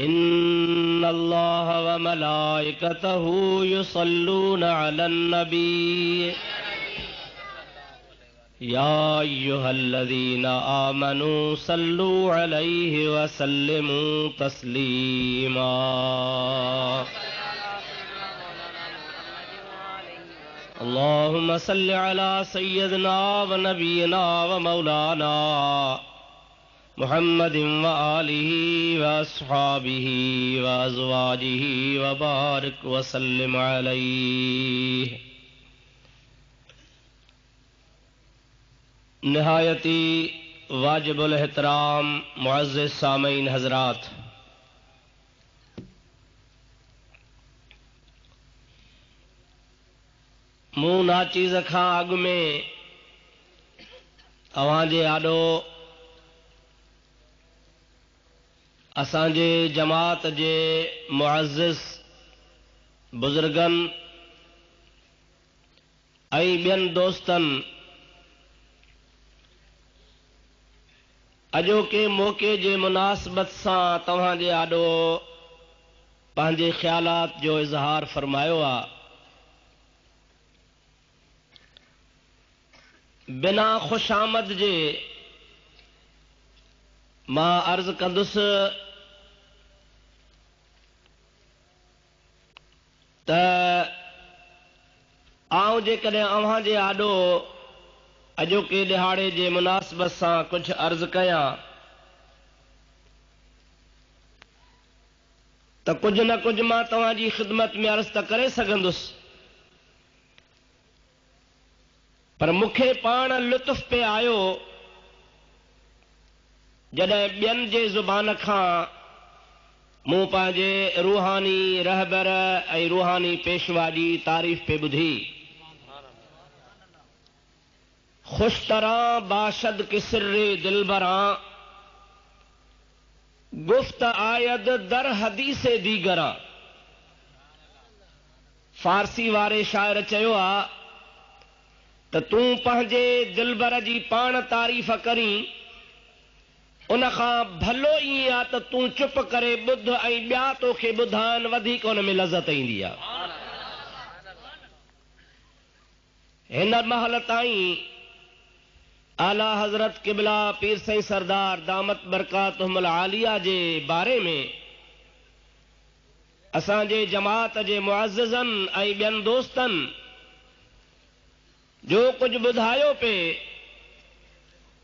इन्नल्लाह व मलाइकतहु युसल्लूना अलन नबी या अय्युहल्लज़ीना आमनू सल्लू अलैहि व सल्लिमू तस्लीमा। अल्लाहुम्मा सल्लि अला सय्यदिना व नबीना व मौलाना मुहम्मदिन व आलिहि व अस्हाबिहि व अज़वाजिहि व बारिक व सल्लिम अलैहि। निहायती वाजिबुल एहतराम मुअज़्ज़िज़ सामीन हज़रात, मूं नाचीज़ खां अॻु में अवांजे आॾो असांजे जमात जे मुअज़्ज़िज़ बुज़ुर्गनि ऐं ॿियनि दोस्तनि अॼोके मौक़े जे मुनासिबत सां तव्हांजे आॾो पंहिंजे ख़्यालात जो इज़हार फरमायो आहे। बिना खुशामद जे मां अर्ज़ कंदुसि त आउं जेकॾहिं अव्हांजे आॾो अॼोके दिहाड़े जे मुनासिबत सां कुझु अर्ज़ कयां त कुझु न कुझु मां तव्हांजी ख़िदमत में अर्ज़ त करे सघंदुसि, पर मूंखे पाण लुत्फ़ पे आयो जॾहिं ॿियनि जे ज़ुबान खां मूं पंहिंजे रूहानी रहबर ऐं रूहानी पेशवा जी तारीफ़ पे ॿुधी। खुश तरह बाशद किसरे दिलबरां गुफ्त आयद दर हदीसे दीगरां। फारसी वारे शायर चयो आ त तूं पंहिंजे दिलबर जी पाण तारीफ़ करी, उन खां भलो ईअं आहे त तूं चुप करे ॿुध ऐं ॿिया तोखे ॿुधाइनि, वधीक उन में लज़त ईंदी आहे। हिन महल ताईं आला हज़रत क़िबला पीर साईं सरदार दामत बरकातुहुमुल आलिया जे बारे में असांजे जमात जे मुअज़्ज़िज़नि ऐं ॿियनि दोस्तनि जो कुझु ॿुधायो पे,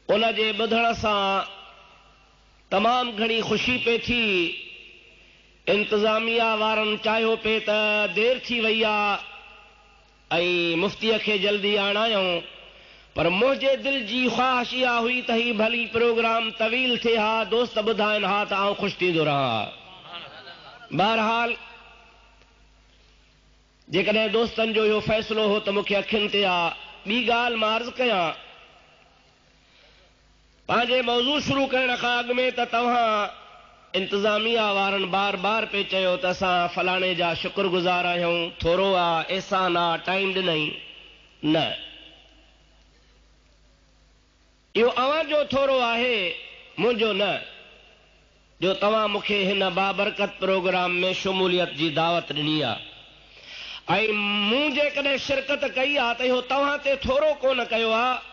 उन जे ॿुधण सां तमामु घणी ख़ुशी पे थी। इंतज़ामिया वारनि चाहियो पे त देर थी वई आहे ऐं मुफ़्तीअ खे जल्दी आणायूं, पर मुंहिंजे दिल जी ख़्वाहिश इहा हुई त ही भली प्रोग्राम तवील थिए हा, दोस्त ॿुधाइनि हा त आउं ख़ुशि थींदो रहां। बहरहाल जेकॾहिं दोस्तनि जो इहो फ़ैसिलो हो त मूंखे अखियुनि ते आहे। ॿी ॻाल्हि मां अर्ज़ कयां, पंहिंजे मौज़ू शुरू करण खां अॻु में त तव्हां इंतज़ामिया वारनि बार बार पे चयो त असां फलाणे जा शुक्रगुज़ार आहियूं, थोरो आहे, एहसान आहे, टाइम ॾिनई। न, इहो अव्हां जो थोरो आहे, मुंहिंजो न, जो तव्हां मूंखे हिन बाबरकत प्रोग्राम में शमूलियत जी दावत ॾिनी आहे। ऐं मूं जेकॾहिं शिरकत कई आहे त इहो तव्हां ते थोरो कोन कयो आहे,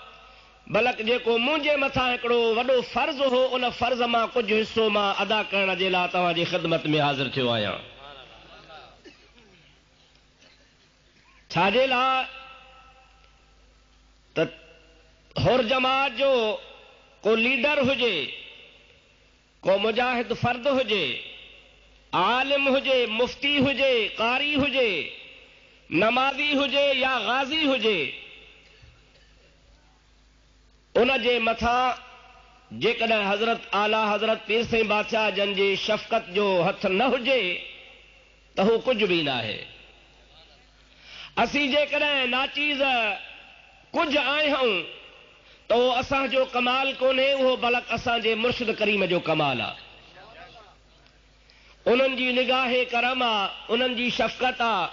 बल्कि जेको मुंहिंजे मथां हिकिड़ो वॾो फ़र्ज़ हो, उन फ़र्ज़ मां कुझु हिसो मां अदा करण जे लाइ तव्हांजी ख़िदमत में हाज़िर थियो आहियां। छाजे लाइ त हुर जमात जो को लीडर हुजे, को मुजाहिद फ़र्द हुजे, आलिम हुजे, मुफ्ती हुजे, कारी हुजे, नमाज़ी हुजे या गाज़ी हुजे, उन जे मथां जेकॾहिं हज़रत आला हज़रत पीर साईं बादशाह जन जी शफ़क़त जो हथ न हुजे त हू कुझु बि न आहे। असीं जेकॾहिं नाचीज़ कुझु आहियूं त उहो असांजो कमाल कोन्हे, उहो बल्कि असांजे मुर्शिद करीम जो कमाल आहे। उन्हनि जी निगाहे करम आहे, उन्हनि जी शफ़क़त आहे,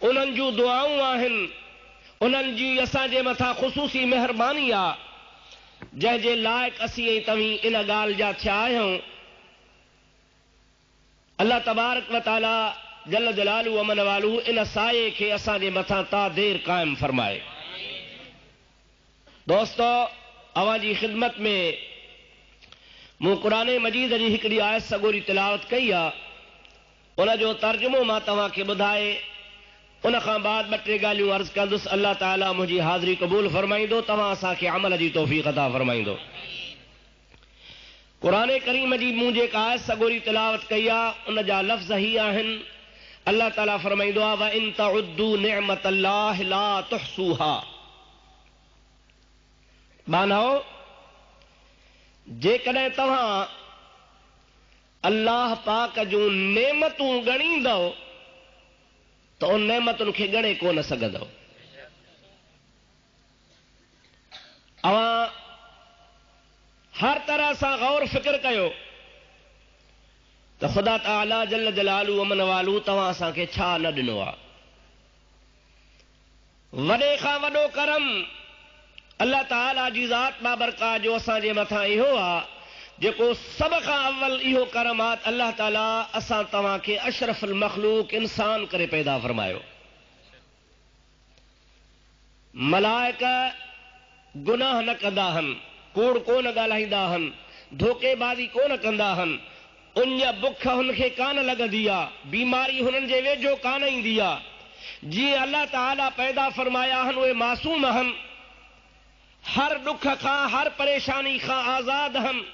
उन्हनि जूं दुआऊं आहिनि, उन्हनि जी असांजे मथां ख़ुसूसी महिरबानी आहे, जंहिंजे लाइक़ असीं ऐं तव्हीं इन ॻाल्हि जा थिया आहियूं अल्लाह तबारक व तआला जल जलालु व मन वालू इन साए खे असांजे मथां ता देर कायम फरमाए। दोस्तो, अवां जी ख़िदमत में मूं क़ुरान मजीद जी हिकिड़ी आयत सगोरी तिलावत कई आहे, उन जो तर्जुमो मां तव्हांखे ॿुधाए उन खां बाद ॿ टे ॻाल्हियूं अर्ज़ कंदुसि। अल्लाह ताला मुंहिंजी हाज़िरी क़बूल फरमाईंदो, तव्हां असांखे अमल जी तौफ़ीक़ अता फरमाईंदो। क़ुरान करीम जी मूं जेका आयत सगोरी तिलावत कई आहे उन जा लफ़्ज़ ही आहिनि। अल्लाह ताला फरमाईंदो आहे व इन तउद्दू निअमतल्लाहि ला तुहसूहा। मानो जेकॾहिं तव्हां अल्लाह पाक जूं नेमतूं ॻणींदव त उन नेमतुनि खे ॻणे कोन सघंदव। अवां हर तरह सां गौर फिक्र कयो त ख़ुदा ताला जल जलालू अमन वालू तव्हां असांखे छा न ॾिनो आहे। वॾे खां वॾो करम अल्लाह ताला जी ज़ात बाबरकात जो असांजे मथां इहो आहे जेको सभ खां अव्वल इहो करम आहे अल्लाह ताला असां तव्हांखे अशरफुल मखलूक इंसान करे पैदा फरमायो। मलाइक गुनाह न कंदा आहिनि, कूड़ कोन ॻाल्हाईंदा आहिनि, धोखेबाज़ी कोन कंदा आहिनि, उन बुख हुनखे कान लॻंदी आहे, बीमारी हुननि जे वेझो कान ईंदी आहे। जीअं अल्लाह ताला पैदा फरमाया आहिनि उहे मासूम आहिनि, हर दुख खां हर परेशानी खां आज़ाद आहिनि।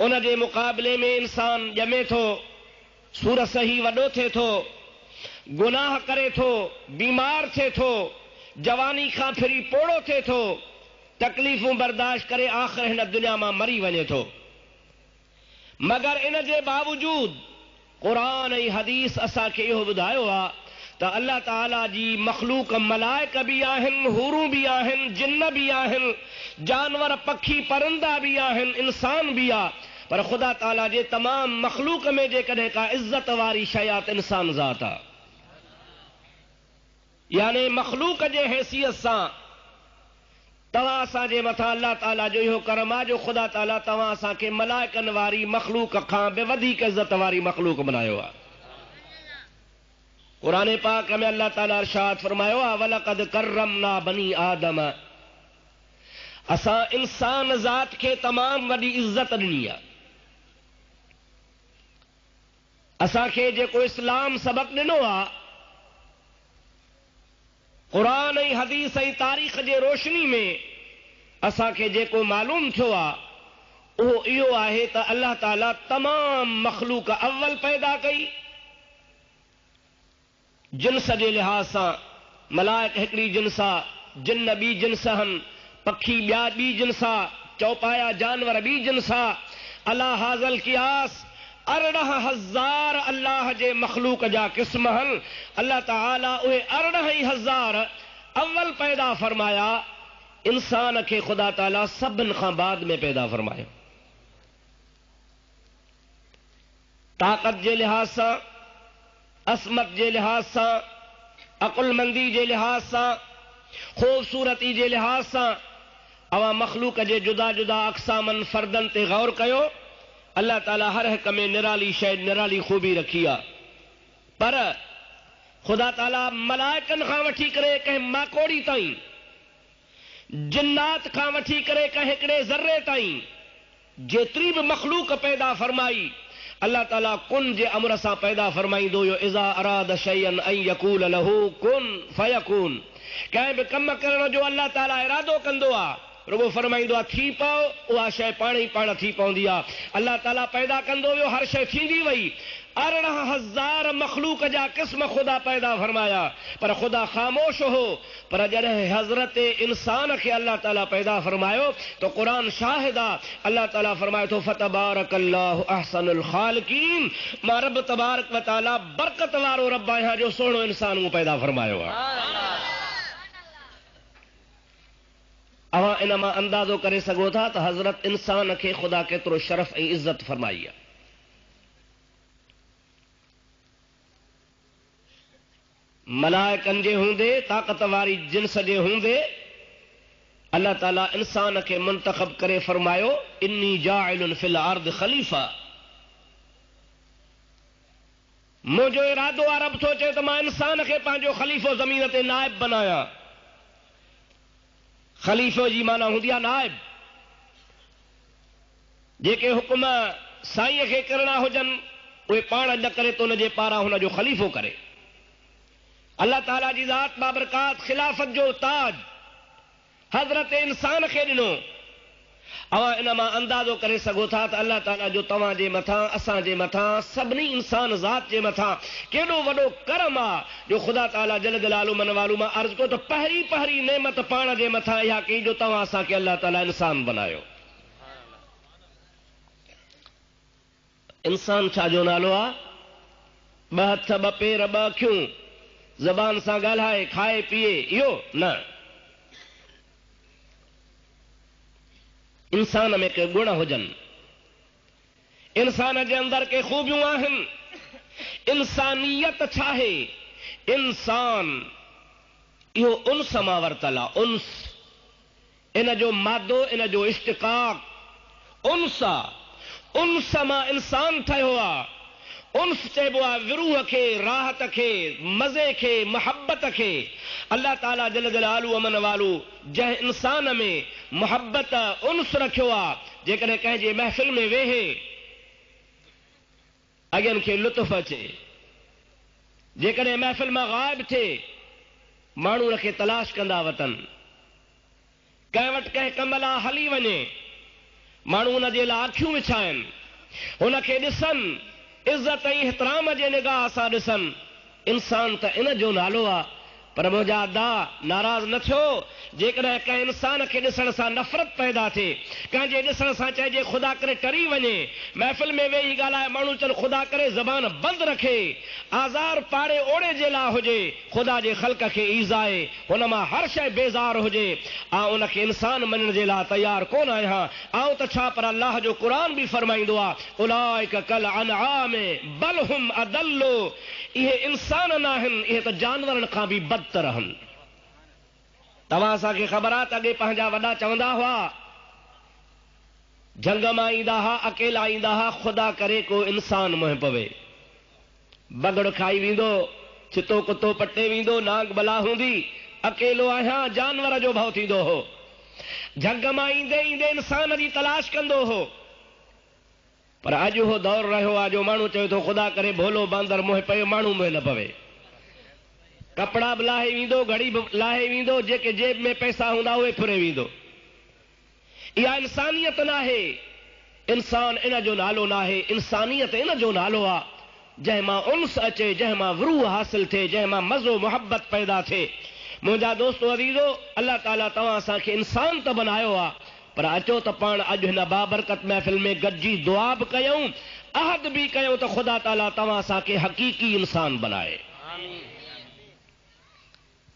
उन जे मुक़ाबले में इंसान ॼमे थो, सूर सही वॾो थिए थो, गुनाह करे थो, बीमार थिए थो, जवानी खां फिरी पोड़ो थिए थो, तकलीफ़ूं बर्दाश्त करे आख़िर हिन दुनिया मां मरी वञे थो। मगर इन जे बावजूद क़ुरान ऐं हदीस असांखे इहो ॿुधायो आहे त अल्लाह ताला जी मखलूक मलाइक बि आहिनि, हूरूं बि आहिनि, जिन्न बि आहिनि, जानवर पखी परिंदा बि आहिनि, इंसान बि आहे। पर ख़ुदा ताला जे तमाम मखलूक में जेकॾहिं का इज़त वारी शइ आहे त इंसान ज़ात आहे। यानी मखलूक जे हैसियत सां तव्हां असांजे मथां अल्लाह ताला जो इहो करम आहे जो ख़ुदा ताला तव्हां असांखे मलाइकनि वारी मखलूक खां बि वधीक इज़त वारी मखलूक बनायो आहे। क़ुरान पाक में अल्लाह ताला इरशाद फरमायो आहे वलक़द करमना बनी आदम, असां इंसान ज़ात खे तमाम वॾी इज़त ॾिनी आहे। असांखे जेको इस्लाम सबक़ ॾिनो आहे, क़ुरान ऐं हदीस ऐं तारीख़ जे रोशनी में असांखे जेको मालूम थियो आहे उहो इहो आहे त अल्लाह ताला तमाम मखलूक अव्वल पैदा कई। जिन्स जे लिहाज़ सां मलाइक हिकिड़ी जिन्स आहे, जिन्न ॿी जिन्स आहिनि, पखी ॿिया ॿी जिन्स आहे, चौपाया जानवर ॿी जिन्स आहे। अला हाज़ल क़ियास 14,000 अल्लाह जे मखलूक जा क़िस्म आहिनि। अल्लाह ताला उहे 14,000 अव्वल पैदा फरमाया। इंसान खे ख़ुदा ताला सभिनि खां बाद में पैदा फरमायो। ताक़त जे लिहाज़ सां, असमत जे लिहाज़ सां, अकुलमंदी जे लिहाज़ सां, ख़ूबसूरती जे लिहाज़ सां अवां मखलूक जे जुदा जुदा अक़सामनि फ़र्दनि ते गौर कयो। अल्लाह ताला हर हिक में निराली शइ, निराली खूबी रखी आहे। पर ख़ुदा ताला मलाइकनि खां वठी करे कंहिं माकोड़ी ताईं, जिन्नात खां वठी करे कंहिं हिकिड़े ज़र्रे ताईं जेतिरी बि मखलूक पैदा फरमाई अल्लाह ताला कुन जे अमर सां पैदा फरमाईंदो हुयो। इज़ा अराद शयअन अन यकूल लहू कुन फयकून। कंहिं बि कम करण जो अल्लाह ताला इरादो कंदो आहे, रुगो फरमाईंदो आहे थी पओ, उहा शइ पाण ई पाण थी पवंदी आहे। अल्लाह ताला पैदा कंदो वियो, हर शइ थींदी वई। 14,000 मखलूक जा क़िस्म ख़ुदा पैदा फरमाया, पर ख़ुदा ख़ामोश हो। पर जॾहिं हज़रत इंसान खे अल्लाह ताला पैदा फरमायो तो क़ुरान शाहिद आहे। अल्लाह ताला फरमाए थो फतबारकल्लाहु अहसनुल ख़ालिकीन। मां रब तबारक व तआला बरकत वारो रब आहियां जो सोहिणो इंसान मूं पैदा फरमायो आहे। अवां इन मां अंदाज़ो करे सघो था त हज़रत इंसान खे ख़ुदा केतिरो शरफ़ ऐं इज़त फरमाई आहे। मलाइकनि जे हूंदे, ताक़त वारी जिन्स जे हूंदे अल्लाह ताला इंसान खे मुंतखब करे फरमायो इन्नी जाइलुन फिल अर्द खलीफ़ा। मुझो इरादो आहे रब सोचे तो मां इंसान के पंहिंजो खलीफ़ो ज़मीन ते नाइब बनाया। खलीफ़ो जी माना हूंदी आहे नाइब। जेके हुकुम साईं खे करणा हुजनि उहे पाण न करे तो उनजे पारां हुनजो खलीफ़ो करे। अल्लाह ताला जी ज़ात बाबरकात खिलाफत जो ताज हज़रत इंसान खे ॾिनो। अवां इन मां अंदाज़ो करे सघो था त अल्लाह ताला जो तव्हां जे मथां, असां जे मथां, सभिनी इंसान ज़ात जे मथां केॾो वॾो करम आहे जो ख़ुदा ताला जल जलालु मन वालू मां अर्ज़ कयो त पहिरीं पहिरीं नेमत पाण जे मथां इहा कई जो तव्हां असांखे अल्लाह ताला इंसान बनायो। इंसान छा जो नालो आहे? ॿ हथ, ॿ पेर, ॿ अखियूं, ज़बान सां ॻाल्हाए, खाए पीए, इहो न। इंसान में के गुण हुजनि, इंसान जे अंदर के खूबियूं आहिनि। इंसानियत छा आहे? इंसान इहो उन्स मां वरतल आहे। उन्स, इन जो मादो, इन जो इश्तिकाक उन्स आहे। उन्स मां इंसान ठहियो आहे। उन्स चइबो आहे विरूह खे, राहत खे, मज़े खे, मोहब्बत खे। अल्लाह ताला जल जलालु अमन वालू जंहिं इंसान में मोहब्बत उन्स रखियो आहे, जेकॾहिं कंहिंजे महफ़िल में वेहे अॻियनि खे लुत्फ़ अचे, जेकॾहिं महफ़िल मां ग़ाइब थिए माण्हू उनखे तलाश कंदा वतनि। कंहिं वटि कंहिं कम लाइ हली वञे माण्हू उनजे लाइ अखियूं विछाइनि, उनखे ॾिसनि, इज़त ऐं एहतराम जे निगाह सां ॾिसनि। इंसान त इन जो नालो आहे। पर मुंहिंजा अदा नाराज़ न थियो जेकॾहिं कंहिं इंसान खे ॾिसण सां नफ़रत पैदा थिए, कंहिंजे ॾिसण सां चइजे ख़ुदा करे टरी वञे, महफ़िल में वेही ॻाल्हाए माण्हू चवनि ख़ुदा करे ज़बान बंदि रखे, आज़ार पाड़े ओड़े जे लाइ हुजे, ख़ुदा जे ख़ल्क़ खे ईज़ाए, हुन मां हर शइ बेज़ार हुजे, आउं उनखे इंसान मञण जे लाइ तयारु कोन आहियां। आउं त छा पर अल्लाह जो क़ुरान बि फरमाईंदो आहे, उलाइक कल अनआम बल हुम अदल्लो, इहे इंसान न आहिनि, इहे त जानवरनि खां बि बदतर आहिनि। तव्हां असांखे ख़बर आहे त अॻे पंहिंजा वॾा चवंदा हुआ, जंग मां ईंदा हुआ, अकेला ईंदा हुआ, ख़ुदा करे को इंसान मुंहुं पवे, बगड़ खाई वेंदो, छितो कुतो पटे वेंदो, नांग बला हूंदी, अकेलो आहियां, जानवर जो भउ थींदो हो। जंग मां ईंदे ईंदे इंसान जी तलाश कंदो हो। पर अॼु उहो दौर रहियो आहे जो माण्हू चवे थो ख़ुदा करे भोलो बांदर मुंहुं पए, माण्हू मुंहुं न पवे। कपिड़ा बि लाहे वेंदो, घड़ी बि लाहे वेंदो, जेके जेब में पैसा हूंदा उहे फुरे वेंदो। इहा इंसानियत न आहे। इंसान इन जो नालो न आहे। इंसानियत इन जो नालो आहे जंहिं मां उन्स अचे, जंहिं मां रूह हासिल थिए, जंहिं मां मज़ो मोहब्बत पैदा थिए। मुंहिंजा दोस्तो अज़ीज़ो, अल्लाह ताला तव्हां असांखे इंसान त बनायो आहे, पर अचो त पाण अॼु हिन बाबरकत महफ़िल में गॾिजी दुआ बि कयूं, अहद बि कयूं त ख़ुदा ताला तव्हां असांखे हक़ीक़ी इंसान बनाए।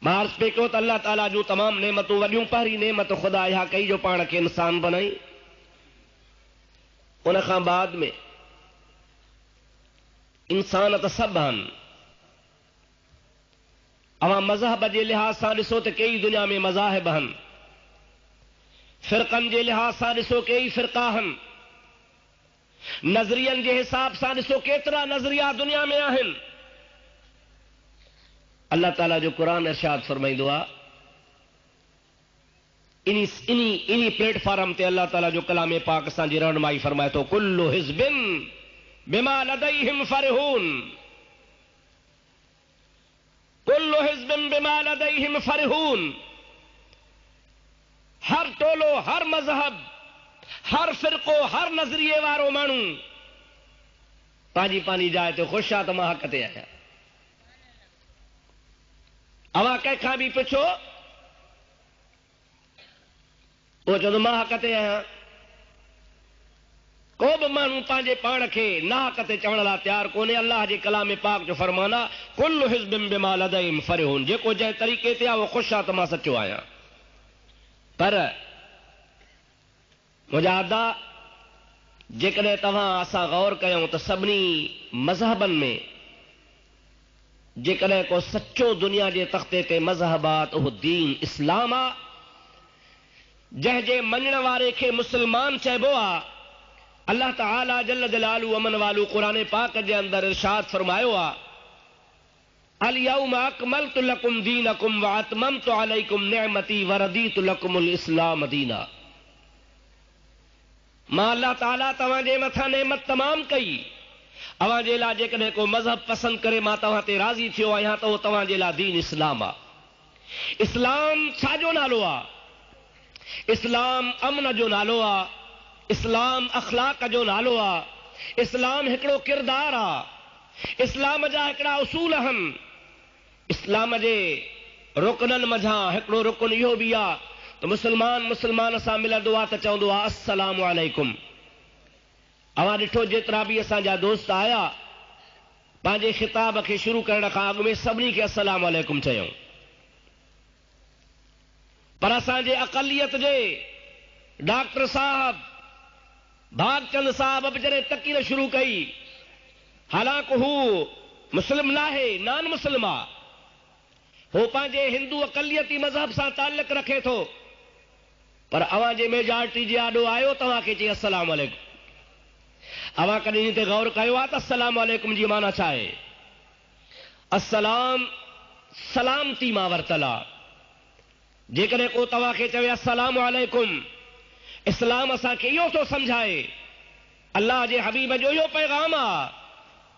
मां अर्ज़ पे कयो त अल्लाह ताला जूं तमामु नेमतूं वॾियूं, पहिरीं नेमत ख़ुदा इहा कई जो पाण खे इंसान बनाई। उन खां बाद में इंसान त सभु आहिनि। अवां मज़हब जे लिहाज़ सां ॾिसो त कई दुनिया में मज़ाहिब आहिनि, फ़िरक़नि जे लिहाज़ सां ॾिसो कई फ़िरक़ा आहिनि, नज़रियनि जे हिसाब सां ॾिसो केतिरा नज़रिया दुनिया में आहिनि। अल्लाह ताला जो क़ुरान इरशाद फरमाईंदो आहे, इनी प्लेटफॉर्म ते अल्लाह ताला जो कलाम पाक असांजी रहनुमाई फरमाए थो, कुल्लु हिज़्बिन बिमा लदैहिम फरहून, कुल्लु हिज़्बिन बिमा लदैहिम फरहून। हर टोलो, हर मज़हब, हर फ़िरक़ो, हर नज़रिए वारो माण्हू पंहिंजी पंहिंजी जाइ ते ख़ुशि आहे त मां हक़ ते आहियां। अवां कंहिंखां बि पुछो, उहो चवंदो मां हक़ ते आहियां। को बि माण्हू पंहिंजे पाण खे ना हक़ ते चवण लाइ तयारु कोन्हे। अल्लाह जे कलाम पाक जो फरमान आहे, कुल्लु हिज़्बिन बिमा लदैहिम फरहून, जेको जंहिं तरीक़े ते आहे उहो ख़ुशि आहे त मां सचो आहियां। पर मुंहिंजा अदा, जेकॾहिं तव्हां असां गौर कयूं त सभिनी मज़हबनि में जेकॾहिं को सचो दुनिया जे तख़्ते ते मज़हब आहे त उहो दीन इस्लाम आहे। जंहिंजे मञण वारे खे मुस्लमान चइबो आहे, अल्लाह ताला जल्ल जलालू अमन वालू कुरान पाक जे अंदर इरशाद फरमायो आ, अल यौम अकमलतु लकुम दीनकुम व अतममतु अलैकुम निअमती व रदीतु लकुमुल इस्लाम दीना। मां अल्लाह ताला तव्हांजे मथां नेमत तमाम कई, अवां जे लाइ जेकॾहिं को मज़हब पसंद करे मां तव्हां ते राज़ी थियो आहियां त उहो तव्हां जे लाइ दीन इस्लाम आहे। इस्लाम छाजो नालो आहे? इस्लाम अमन जो नालो आहे, इस्लाम अखलाक जो नालो आहे, इस्लाम हिकिड़ो किरदार आहे, इस्लाम जा हिकिड़ा उसूल आहिनि। इस्लाम जे रुकननि मंझां हिकिड़ो रुकन इहो बि आहे त मुस्लमान सां मिलंदो आहे त चवंदो आहे अस्सलामु अलैकुम। अवां ॾिठो जेतिरा बि असांजा दोस्त आया पंहिंजे खिताब खे शुरू करण खां अॻु में सभिनी खे अस्सलामु अलैकुम चयूं, पर असांजे अक़लियत जे डॉक्टर साहब भागचंद साहब बि जॾहिं तकीर शुरू कई, हालांकि हू मुस्लिम नाहे, नॉन मुस्लिम आहे, हू पंहिंजे हिंदू अक़लियती मज़हब सां ताल्लुक़ रखे थो, पर अवां जे मेजॉरिटी जे आॾो आयो तव्हांखे चई अस्सलामु अलैकुम। अवां कॾहिं इन ते गौर कयो आहे त अस्सलामु अलैकुम जी माना छा आहे? अस्सलाम सलामती मां वरतल आहे। जेकॾहिं को तव्हांखे चवे अस्सलामु अलैकुम, इस्लाम असांखे इहो थो सम्झाए, अल्लाह जे हबीब जो इहो पैगाम आहे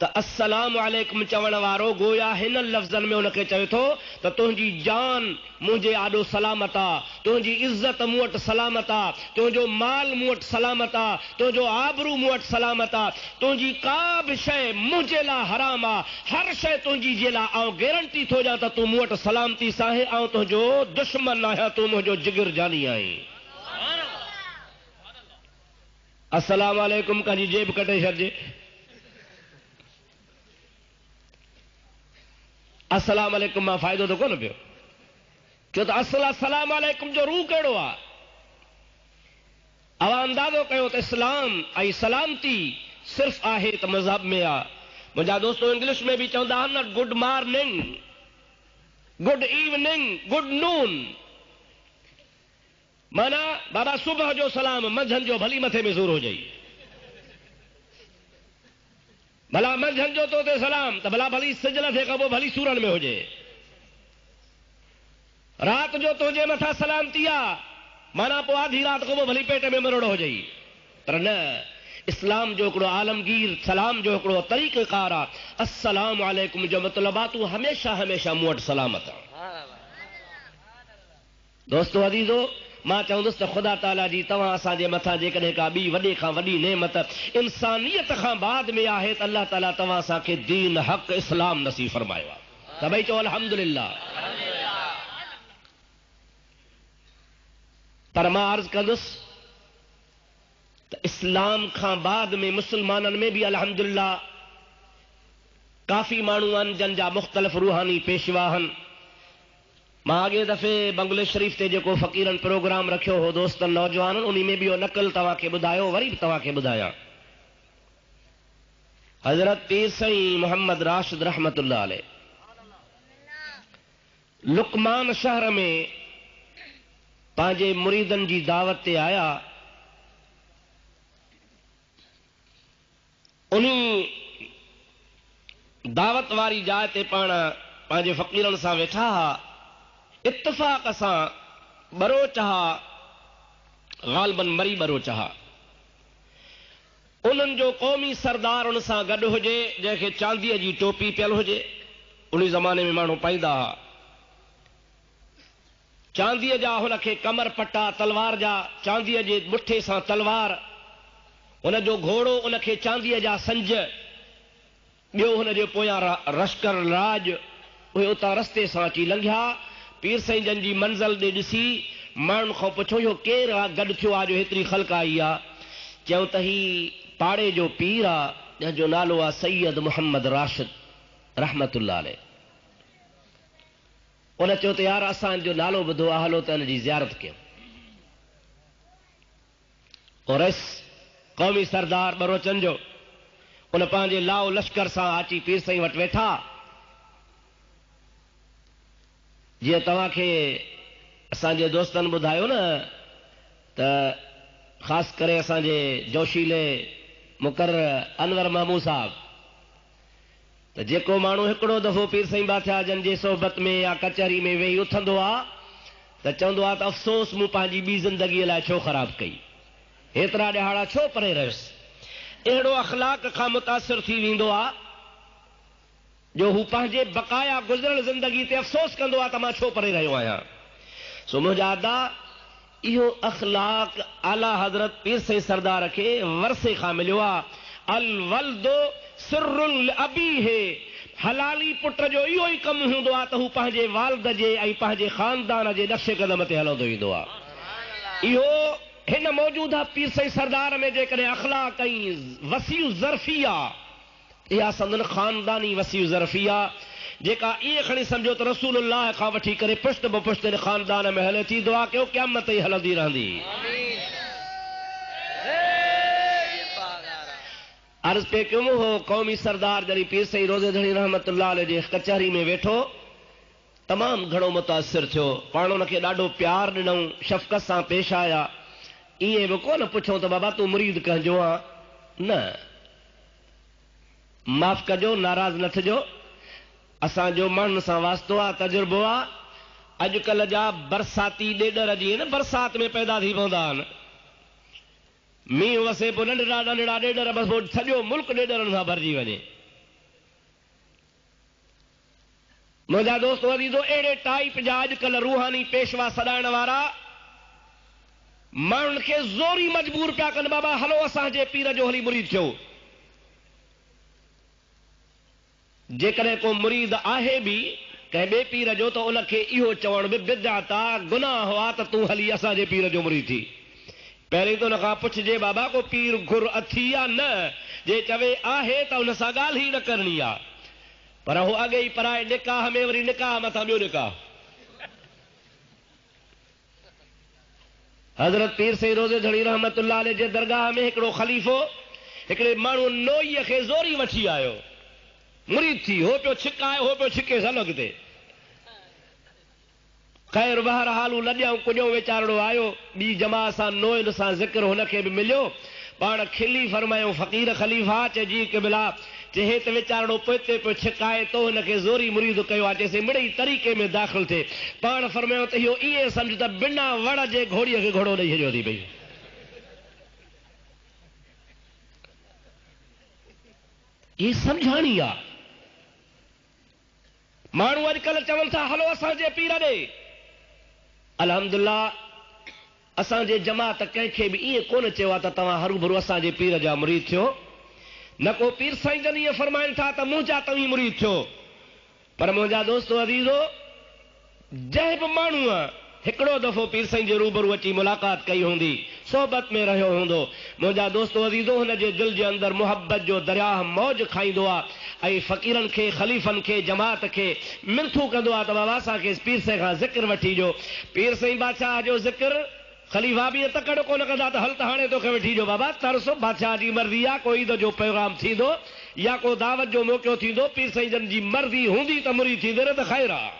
त अस्सलामु अलैकुम चवण वारो गोया हिन लफ़्ज़नि में उनखे चवे थो त तुंहिंजी जान मुंहिंजे आॾो सलामत आहे, तुंहिंजी इज़त मूं वटि सलामत आहे, तुंहिंजो माल मूं वटि सलामत आहे, तुंहिंजो आबरू मूं वटि सलामत आहे, तुंहिंजी का बि शइ मुंहिंजे लाइ हराम आहे, हर शइ तुंहिंजी जे लाइ आउं गारंटी थो ॾियां त तूं मूं वटि सलामती सां आहे, आउं तुंहिंजो दुश्मन आहियां, तूं मुंहिंजो जिगर जानी आहीं। अस्सलामु अलैकुम कंहिंजी जेब कटे छॾिजे, अस्सलामु अलैकुम मां फ़ाइदो त कोन पियो, छो त अस्सलामु अलैकुम जो रूह कहिड़ो आहे? अवां अंदाज़ो कयो त इस्लाम ऐं सलामती सिर्फ़ आहे त मज़हब में आहे। मुंहिंजा दोस्तो इंग्लिश में बि चवंदा आहिनि न, good morning, good evening, good noon, माना बाबा सुबह जो सलाम, मंझंदि जो भली मथे में ज़ोर हो जाई, भला मंझंदि जो तो ते सलाम त भला भली सिजल थे कबो भली सूरन में हुजे, रात जो तुंहिंजे मथां सलामती आहे माना पोइ आधी रात कबो भली पेट में मरोड़ो हो जाई, पर न, इस्लाम जो हिकिड़ो आलमगीर सलाम जो हिकिड़ो तरीक़ेकार आहे। अस्सलामु अलैकुम जो मतिलबु आहे तूं हमेशा हमेशा मूं वटि सलामत आहे। दोस्तो अज़ीज़ो, मां चवंदुसि त ख़ुदा ताला जी तव्हां असांजे मथां जेकॾहिं का ॿी वॾे खां वॾी नेमत इंसानियत खां बाद में आहे त अल्लाह ताला तव्हां असांखे दीन हक़ इस्लाम नसीब फरमायो आहे, त भई चओ अल्हम्दुलिल्लाह। पर मां अर्ज़ कंदुसि त इस्लाम खां बाद में मुस्लमाननि में बि अल्हम्दुलिल्लाह काफ़ी माण्हू आहिनि जन जा मुख़्तलिफ़ रूहानी पेशवा आहिनि। मां अॻे दफ़े बंगले शरीफ़ ते जेको फ़क़ीरनि प्रोग्राम रखियो हो दोस्तनि नौजवाननि, उन में बि इहो नक़ल तव्हांखे ॿुधायो, वरी बि तव्हांखे ॿुधायां। हज़रत पीर साईं मोहम्मद राशिद रहमतुल्लाह अलैह लुकमान शहर में पंहिंजे मुरीदनि जी दावत ते आया, उन दावत वारी जाइ ते पाण पंहिंजे फ़क़ीरनि सां वेठा हा, इत्तफ़ाक़ सां बरोच हा, ग़ालिबन मरी बरोच हा, उन्हनि जो क़ौमी सरदार उन सां गॾु हुजे जंहिंखे चांदीअ जी टोपी पियल हुजे, उन ज़माने में माण्हू पाईंदा हुआ, चांदीअ जा हुनखे कमर पट्टा तलवार जा, चांदीअ जे मुठे सां तलवार, हुनजो घोड़ो उनखे चांदीअ जा संज, ॿियो हुनजे पोयां लश्कर राज, उहे उतां रस्ते सां अची लंघिया। पीर साईं जन जी मंज़िल ॾे ॾिसी माण्हुनि खां पुछो इहो केरु आहे गॾु थियो आहे जो हेतिरी ख़ल्क़ आई आहे? चयूं त ही पाड़े जो पीर आहे जंहिंजो नालो आहे सैयद मोहम्मद राशिद रहमतुल्लाह अलैह। उन चयो त यार असांजो नालो ॿुधो आहे, हलो त हिन जी ज़ियारत कयूं। और क़ौमी सरदार बरोचन जो उन पंहिंजे लाओ लश्कर सां अची पीर साईं वटि वेठा। जीअं तव्हांखे असांजे दोस्तनि ॿुधायो न त ख़ासि करे असांजे जोशीले मुकर्रर अनवर महमूद साहब त जेको माण्हू हिकिड़ो दफ़ो पीर साईं बादशाह जन जे सोहबत में या कचहरी में वेही उथंदो आहे त चवंदो आहे त अफ़सोस मूं पंहिंजी ॿी ज़िंदगीअ लाइ छो ख़राब कई, हेतिरा ॾिहाड़ा छो परे रहियुसि। अहिड़ो अख़लाक खां मुतासिर थी वेंदो आहे जो हू पंहिंजे बक़ाया गुज़िरियल ज़िंदगी ते अफ़सोस कंदो आहे त मां छो परे रहियो आहियां। सो मुंहिंजा अदा इहो अख़लाक आला हज़रत पीर साईं सरदार खे वरसे खां मिलियो आहे। अल वल्दो सिर्रुल अबीहे, हलाली पुट जो इहो ई कमु हूंदो आहे त हू पंहिंजे वालिद जे ऐं पंहिंजे ख़ानदान जे नक्शे क़दम ते हलंदो ईंदो आहे। इहो हिन मौजूदा पीर साईं सरदार में जेकॾहिं अख़लाक ऐं वसीउ ज़रफ़ी आहे, इहा संदन ख़ानदानी वसीउ ज़रफ़ी आहे जेका ईअं खणी सम्झो त रसूलुल्लाह खां वठी करे पुश्त ब पुश्त ख़ानदान में हले थी। दुआ कयो क़यामत ताईं हलंदी रहंदी। अर्ज़ पे कयूं हो क़ौमी सरदार जॾहिं पीर साईं रोज़े धणी रहमतुल्लाह अलैह जे कचहरी में वेठो तमामु घणो मुतासिर थियो। पाण हुनखे ॾाढो प्यार ॾिनऊं, शफ़क़त सां पेश आया। ईअं बि कोन पुछऊं त बाबा तूं मुरीद कंहिंजो आहे, न, माफ़ कजो, नाराज़ न थिजो, असांजो माण्हुनि सां वास्तो आहे, तजुर्बो आहे। अॼुकल्ह जा बरसाती ॾेॾर जीअं न बरसात में पैदा थी पवंदा आहिनि, मींहुं वसे पोइ नंढड़ा नंढड़ा ॾेॾर बसि पोइ सॼो मुल्क ॾेॾरनि सां भरिजी वञे। मुंहिंजा दोस्त अज़ीज़ो अहिड़े टाइप जा अॼुकल्ह रूहानी पेशवा सॾाइण वारा माण्हुनि खे ज़ोरी मजबूर पिया कनि, बाबा हलो असांजे पीर जो हली मुरीद थियो। जेकॾहिं को मुरीद आहे बि कंहिं ॿिए पीर जो त उनखे इहो चवण बि बिदअत आहे, गुनाह हुआ त तूं हली असांजे पीर जो मुरीद थी। पहिरीं त हुन खां पुछिजे बाबा को पीर घुर अथी या न, जे चवे आहे त हुन सां ॻाल्हि ई न करणी आहे। पर हू अॻे ई पराए निकाह में वरी निकाह मथां ॿियो निकाह। हज़रत पीर साईं रोज़े धणी रहमतुल्लाह अलैह जे दरगाह में हिकिड़ो ख़लीफ़ो हिकिड़े माण्हू नोईअ खे ज़ोरी वठी आयो, मुरीद थी, हो पियो छिकाए, हो पियो छिके सलग ते। ख़ैर बहरहाल हू लॼऊं कुॼऊं वीचारो आयो, ॿी जमात सां नोइन सां ज़िक्र हुनखे बि मिलियो। पाण खिली फरमायूं फ़क़ीर ख़लीफ़ा, चए जी क़िबला, चए हे त वीचारो पोइते पियो छिकाए, तो हिनखे ज़ोरी मुरीद कयो आहे, चएसि मिड़ई तरीक़े में दाख़िल थिए। पाण फरमायूं त इहो ईअं सम्झ त बिना वण जे घोड़ीअ खे घोड़ो ॾेई छॾियो थी पई। इहे सम्झाणी आहे। माण्हू अॼुकल्ह चवनि था हलो असांजे पीर ॾे। अल्हम्दुलिल्लाह असांजे जमात कंहिंखे बि ईअं कोन चयो आहे त तव्हां हरू भरू असांजे पीर जा मुरीद थियो। न को पीर साईं जन ईअं फरमाइनि था त मुंहिंजा तव्हीं मुरीद थियो। पर मुंहिंजा दोस्तो अज़ीज़ो, जंहिं बि माण्हूअ हिकिड़ो दफ़ो पीर साईं जे रूबरू अची मुलाक़ात कई हूंदी, सोहबत में रहियो हूंदो, मुंहिंजा दोस्तो अज़ीज़ो, हुनजे दिलि जे अंदरि मुहबत जो दरिया मौज खाईंदो आहे ऐं फ़क़ीरनि खे, ख़लीफ़नि खे, जमात खे मिनथू कंदो आहे त बाबा असांखे पीर साईं खां ज़िक्र वठी ॾियो। पीर साईं बादशाह जो ज़िक्र ख़लीफ़ा बि तकड़ कोन कंदा त हल त हाणे तोखे वठी ॾियो बाबा, तरस बादशाह जी मर्ज़ी आहे, कोई ईद जो पैगाम थींदो या को दावत जो मौक़ो थींदो, पीर साईं जन जी मर्ज़ी हूंदी त मुरीद थींदे न त ख़ैर आहे।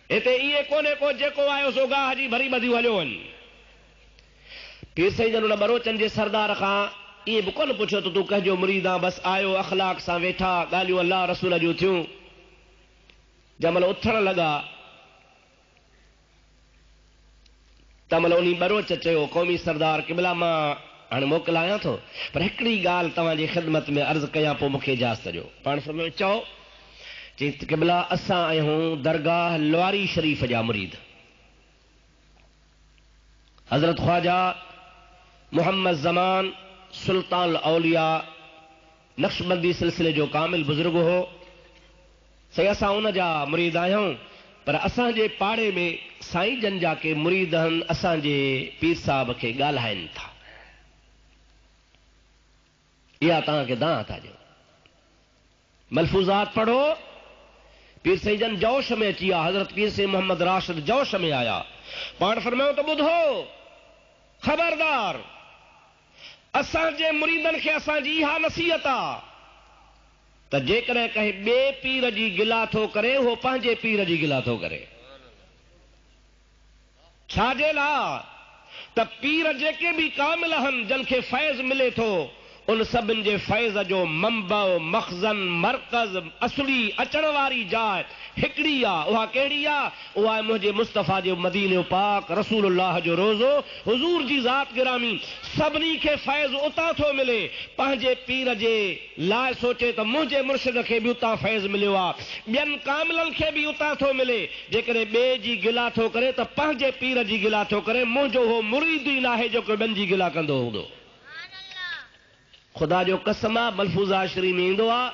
हिते ईअं कोन्हे को जेको आयो सो गाह जी भरी ॿधियूं हलियो वञ। पीर साईं जन हुन बरोचन जे सरदार खां ईअं बि कोन पुछियो त तूं कंहिंजो मुरीद आहे, बसि आयो अख़लाक सां वेठा, ॻाल्हियूं अलाह रसूल जूं थियूं। जंहिंमहिल उथण लॻा तंहिंमहिल उन बरोच चयो, क़ौमी सरदार क़िबला मां हाणे मोकिलायां थो, पर हिकिड़ी ॻाल्हि तव्हांजी ख़िदमत में अर्ज़ु कयां, पोइ मूंखे इजाज़त ॾियो। पाण फरमायो चओ। चई क़िबला असां आहियूं दरगाह लवारी शरीफ़ जा मुरीद। हज़रत ख्वाजा मोहम्मद ज़मान सुल्तान औलिया नक्शबंदी सिलसिले जो कामिल बुज़ुर्ग हो। सही असां उन जा मुरीद आहियूं, पर असांजे पाड़े में साईं जन जा के मुरीद आहिनि, असांजे पीर साहब खे ॻाल्हाइनि था। इहा तव्हांखे दां था ॾियो। मलफूज़ात पढ़ो। पीर साईं जन जोश में अची विया। हज़रत पीर साईं मोहम्मद राशिद जोश में आया। पाण फरमायो त ॿुधो, ख़बरदार, असांजे मुरीदनि खे असांजी इहा नसीहत आहे त जेकॾहिं कंहिं ॿिए पीर जी गिला थो करे, उहो पंहिंजे पीर जी गिला थो करे। छाजे लाइ? त पीर जेके बि कामिल आहिनि, जिन खे फैज़ मिले थो, उन सभिनि जे फैज़ जो मंबअ मखज़न मरकज़ असली अचण वारी जाइ हिकिड़ी आहे। उहा कहिड़ी आहे? उहा आहे मुंहिंजे मुस्तफ़ा जो मदीने पाक रसूलुल्लाह जो रोज़ो हुज़ूर जी ज़ात गिरामी। सभिनी खे फैज़ उतां थो मिले। पंहिंजे पीर जे लाइ सोचे त मुंहिंजे मुर्शिद खे बि उतां फैज़ मिलियो आहे, ॿियनि कामिलनि खे बि उतां थो मिले। जेकॾहिं ॿिए जी गिला थो करे त पंहिंजे पीर जी गिला थो करे। मुंहिंजो हो मुरीद ई न आहे जेको ॿियनि जी गिला कंदो हूंदो। ख़ुदा जो कसम आहे, मलफूज़ा शरीफ़ में ईंदो आहे,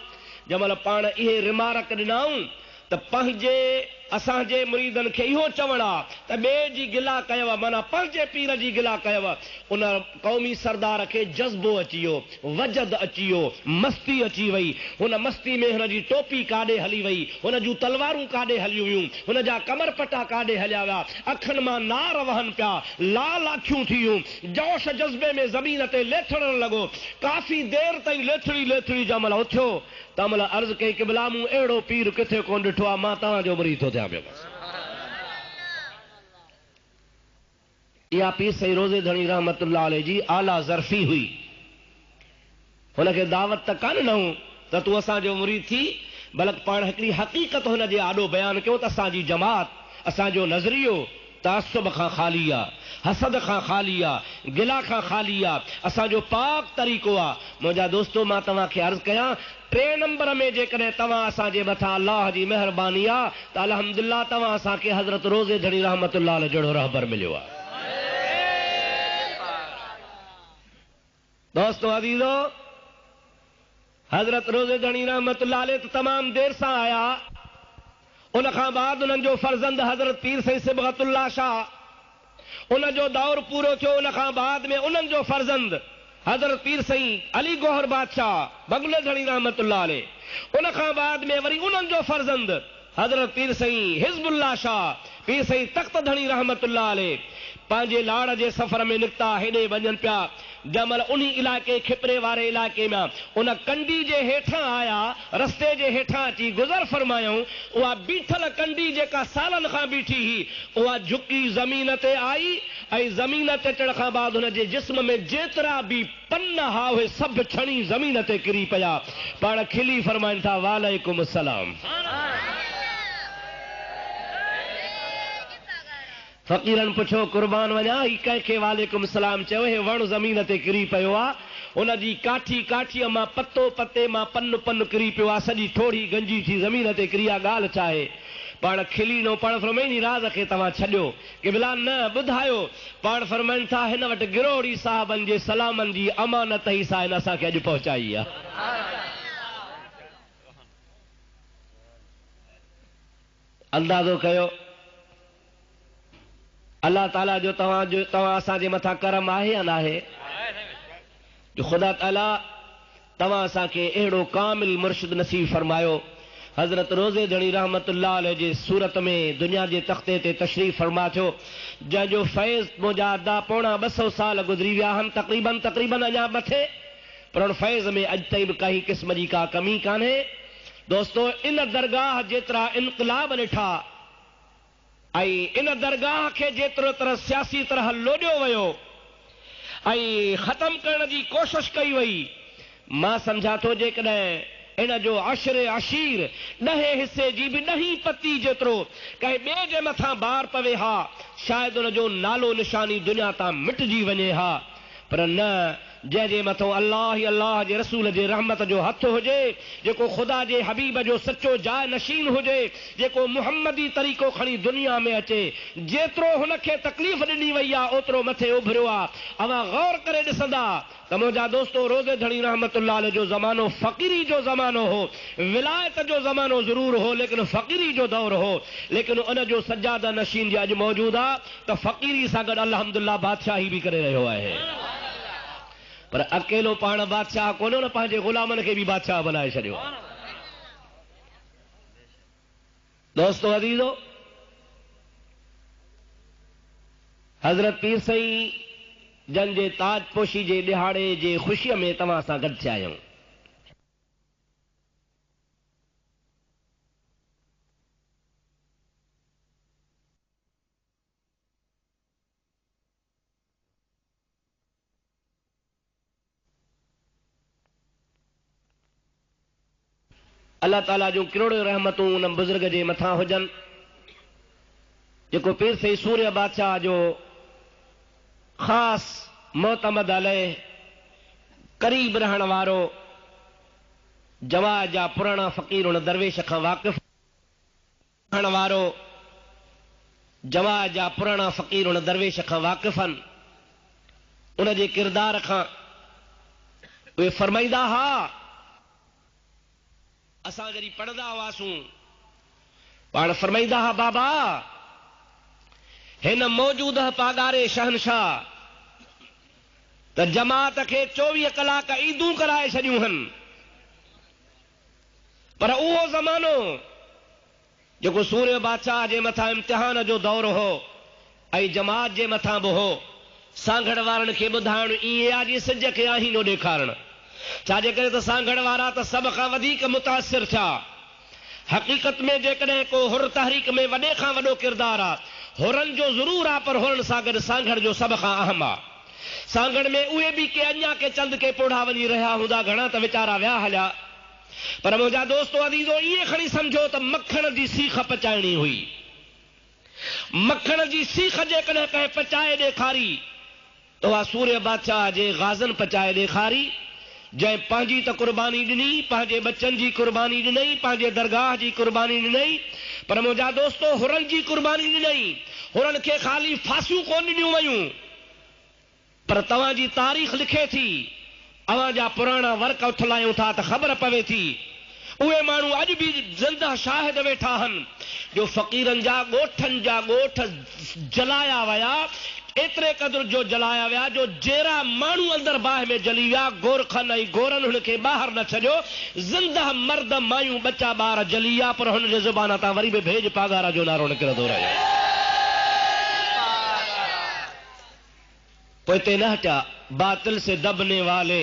जंहिंमहिल पाण इहे रिमारक ॾिनऊं त पंहिंजे असांजे मुरीदनि खे इहो चवणु आहे त ॿिए जी गिला कयव, माना पंहिंजे पीर जी गिला कयव। उन क़ौमी सरदार खे जज़्बो अची वियो, वजद अची वियो, मस्ती अची वई। हुन मस्ती में हुन जी टोपी काॾे हली वई, हुन जूं तलवारूं काॾे हली वियूं, हुन जा कमर पटा काॾे हलिया विया, अखियुनि मां नार वहनि पिया, लाल अखियूं थियूं, जोश जज़्बे में ज़मीन ते लेथड़ण लॻो। काफ़ी देर ताईं लेथड़ी लेथड़ी जंहिंमहिल उथियो तंहिंमहिल अर्ज़ु कई क़िबला मूं अहिड़ो पीर किथे कोन ॾिठो आहे, मां तव्हांजो मुरीद थो थियां पियो। इहा पीर सईद रोज़े धणी रहमतुल्लाह अलैह जी आला ज़रफ़ी हुई। हुनखे दावत त कान ॾिनऊं त तूं असांजो मुरीद थी, बल्कि पाण हिकिड़ी हक़ीक़त हुन जे आॾो बयानु कयो त असांजी जमात, असांजो नज़रियो तअस्सुब खां ख़ाली आहे, हसद खां ख़ाली आहे, गिला खां ख़ाली आहे, असांजो पाक तरीक़ो आहे। मुंहिंजा दोस्तो, मां तव्हांखे अर्ज़ु कयां, 3 नंबर में जेकॾहिं तव्हां असांजे मथां अल्लाह जी महिरबानी आहे त अल्हम्दुलिल्लाह तव्हां असांखे हज़रत रोज़े धणी रहमतुल्लाह अलैह जहिड़ो रहबर मिलियो आहे। दोस्तो अज़ीज़ो, हज़रत रोज़े धणी रहमतुल्लाह अलैह तमामु देर सां आया। उन खां बाद उन्हनि जो फर्ज़ंद हज़रत पीर सईद सिबगतुल्लाह शाह, उन जो दौर पूरो थियो। उन खां बाद में उन्हनि जो फर्ज़ंद हज़रत पीर सईद अली गौहर बादशाह बगले धणी रहमतुल्लाह अलैह। उन खां बाद में वरी उन्हनि जो फर्ज़ंद हज़रत पीर सईद हिज़्बुल्लाह शाह, पीर सईद तख्त धणी रहमतुल्लाह अलैह पंहिंजे लाड़ जे सफ़र में निकिता, हेॾे वञनि पिया। जंहिंमहिल उन इलाइक़े खिपरे वारे इलाइक़े में उन कंडी जे हेठां आया, रस्ते जे हेठां अची गुज़र फरमायूं। उहा बीठल कंडी जेका सालनि खां बीठी हुई, उहा झुकी ज़मीन ते आई ऐं ज़मीन ते अचण खां बाद हुन जे जिस्म में जेतिरा बि पन हा उहे सभु छणी ज़मीन ते किरी पिया। पाण खिली फरमाइनि था, वालेकुम सलाम। फ़क़ीरनि पुछो, कुर्बान वञा, ही कंहिंखे वालेकुम सलाम चयो? हे वण ज़मीन ते किरी पियो आहे, उन जी काठी काठीअ मां, पतो पते मां, पन पन किरी पियो आहे, सॼी ठोड़ी गंजी थी ज़मीन ते किरी आहे। ॻाल्हि छा आहे? पाण खिली न पाण फरमाइनि, राज़ खे तव्हां छॾियो, क़िबला न ॿुधायो। पाण फरमाइनि था, हिन वटि गिरोड़ी साहबनि जे सलामनि जी अमानत ई सा हिन असांखे अॼु पहुचाई आहे। अंदाज़ो कयो अल्लाह ताला जो तव्हां असांजे मथां करम आहे या न आहे? जो ख़ुदा ताला तव्हां असांखे अहिड़ो कामिल मुर्शिद नसीब फरमायो। हज़रत रोज़े धणी रहमतुल्लाह अलैह जे सूरत में दुनिया जे तख़्ते ते तशरीफ़ फरमा थियो, जंहिंजो फैज़ मुंहिंजा अदा पौणा 200 साल गुज़री विया आहिनि, तक़रीबन अञा मथे, पर उन फैज़ में अॼु ताईं बि कंहिं क़िस्म जी का कमी कान्हे। दोस्तो, इन दरगाह जेतिरा इनक़लाब ॾिठा ऐं इन दरगाह खे जेतिरो तरह सियासी तरह लोॾियो वियो ऐं ख़तम करण जी कोशिश कई वई, मां सम्झा थो जेकॾहिं इन जो अशर अशीर 10 हिसे जी बि 10 पती जेतिरो कंहिं ॿिए जे मथां बार पवे हा, शायदि उन जो नालो निशानी दुनिया तां मिटिजी वञे हा। पर न, जंहिंजे मथां अल्लाह ई अल्लाह जे रसूल जे रहमत जो हथ हुजे, जेको ख़ुदा जे हबीब जो सचो जाइ नशीन हुजे, जेको मुहम्मदी तरीक़ो खणी दुनिया में अचे, जेतिरो हुनखे तकलीफ़ ॾिनी वई आहे ओतिरो मथे उभरियो आहे। अवां गौर करे ॾिसंदा त मुंहिंजा दोस्तो, रोज़े धणी रहमतुल्लाह अलैह जो ज़मानो फ़क़ीरी जो ज़मानो हो, विलायत जो ज़मानो ज़रूर हो, लेकिन फ़क़ीरी जो दौर हो। लेकिन उन जो सजादा नशीन जे अॼु मौजूदु आहे त फ़क़ीरी सां गॾु अल्हम्दुलिल्लाह बादशाही बि करे रहियो आहे। पर अकेलो पाण बादशाह कोन्हे, न पंहिंजे ग़ुलामनि खे बि बादशाह बनाए छॾियो। दोस्तो अज़ीज़ो, हज़रत पीर सईद जन जे ताजपोशी जे ॾिहाड़े जे ख़ुशीअ में तव्हां सां गॾु थिया आहियूं। अल्लाह ताला जो करोड़ों रहमतूं उन बुजुर्ग जे मथां हुजनि जेको पीर सई सूर्य बादशाह जो ख़ास मोतमद अलैह करीब रहण वारो जवा जा पुराणा फ़कीर उन दरवेश खां वाक़िफ़ रहण वारो जवा जा पुराणा फ़कीर उन दरवेश खां वाक़िफ़ आहिनि उन जे किरदार खां उहे फरमाईंदा हा असां जॾहिं पढ़ंदा हुआसूं पाण फरमाईंदा हा बाबा हिन मौजूद पागारे शहनशाह त जमात खे 24 कलाक ईदूं कराए छॾियूं आहिनि पर उहो ज़मानो जेको सूर्य बादशाह जे मथां इम्तिहान जो दौर हो ऐं जमात जे मथां बि हो सांगड़ वारनि खे ॿुधाइण ईअं आहे जीअं सिज खे आहीनो ॾेखारणु छाजे करे त सांगड़ वारा त सभ खां वधीक मुतासिर थिया हक़ीक़त में जेकॾहिं को हुर तहरीक में वॾे खां वॾो किरदारु आहे हुरनि जो ज़रूरु आहे पर हुरनि सां गॾु सांगड़ जो सभ खां अहम आहे सांगड़ में उहे बि के अञा के चंद के पोढ़ा वञी रहिया हूंदा घणा त वीचारा विया हलिया पर मुंहिंजा दोस्तो अदीज़ो ईअं खणी सम्झो त मखण जी सीख पचाइणी हुई मखण जी सीख जेकॾहिं कंहिं पचाए ॾेखारी त उहा सूर्य बादशाह जे गाज़न पचाए ॾेखारी जंहिं पंहिंजी त कुर्बानी ॾिनी पंहिंजे बच्चनि जी कुर्बानी ॾिनई पंहिंजे दरगाह जी कुर्बानी ॾिनई पर मुंहिंजा दोस्तो हुरनि जी कुर्बानी ॾिनई हुरनि खे ख़ाली फांसियूं कोन ॾिनियूं वयूं पर तव्हांजी तारीख़ लिखे थी अवां जा पुराणा वर्क उथलायूं था त ख़बर पवे थी उहे माण्हू अॼु बि ज़िंदा शाहिद वेठा आहिनि जो फ़क़ीरनि जा ॻोठनि जा ॻोठ जलाया विया एतिरे क़दुरु जो जलाया विया जो जहिड़ा माण्हू अंदरि बाहि में जली विया गोरखनि ऐं गोरनि हुनखे ॿाहिरि न छॾियो ज़िंदा मर्द मायूं बच्चा ॿार जली विया पर हुनजे ज़ुबान तां वरी बि भेज पागारा जो नारो निकिरंदो रहियो पोइ हिते न हटिया बातिल से दबने वाले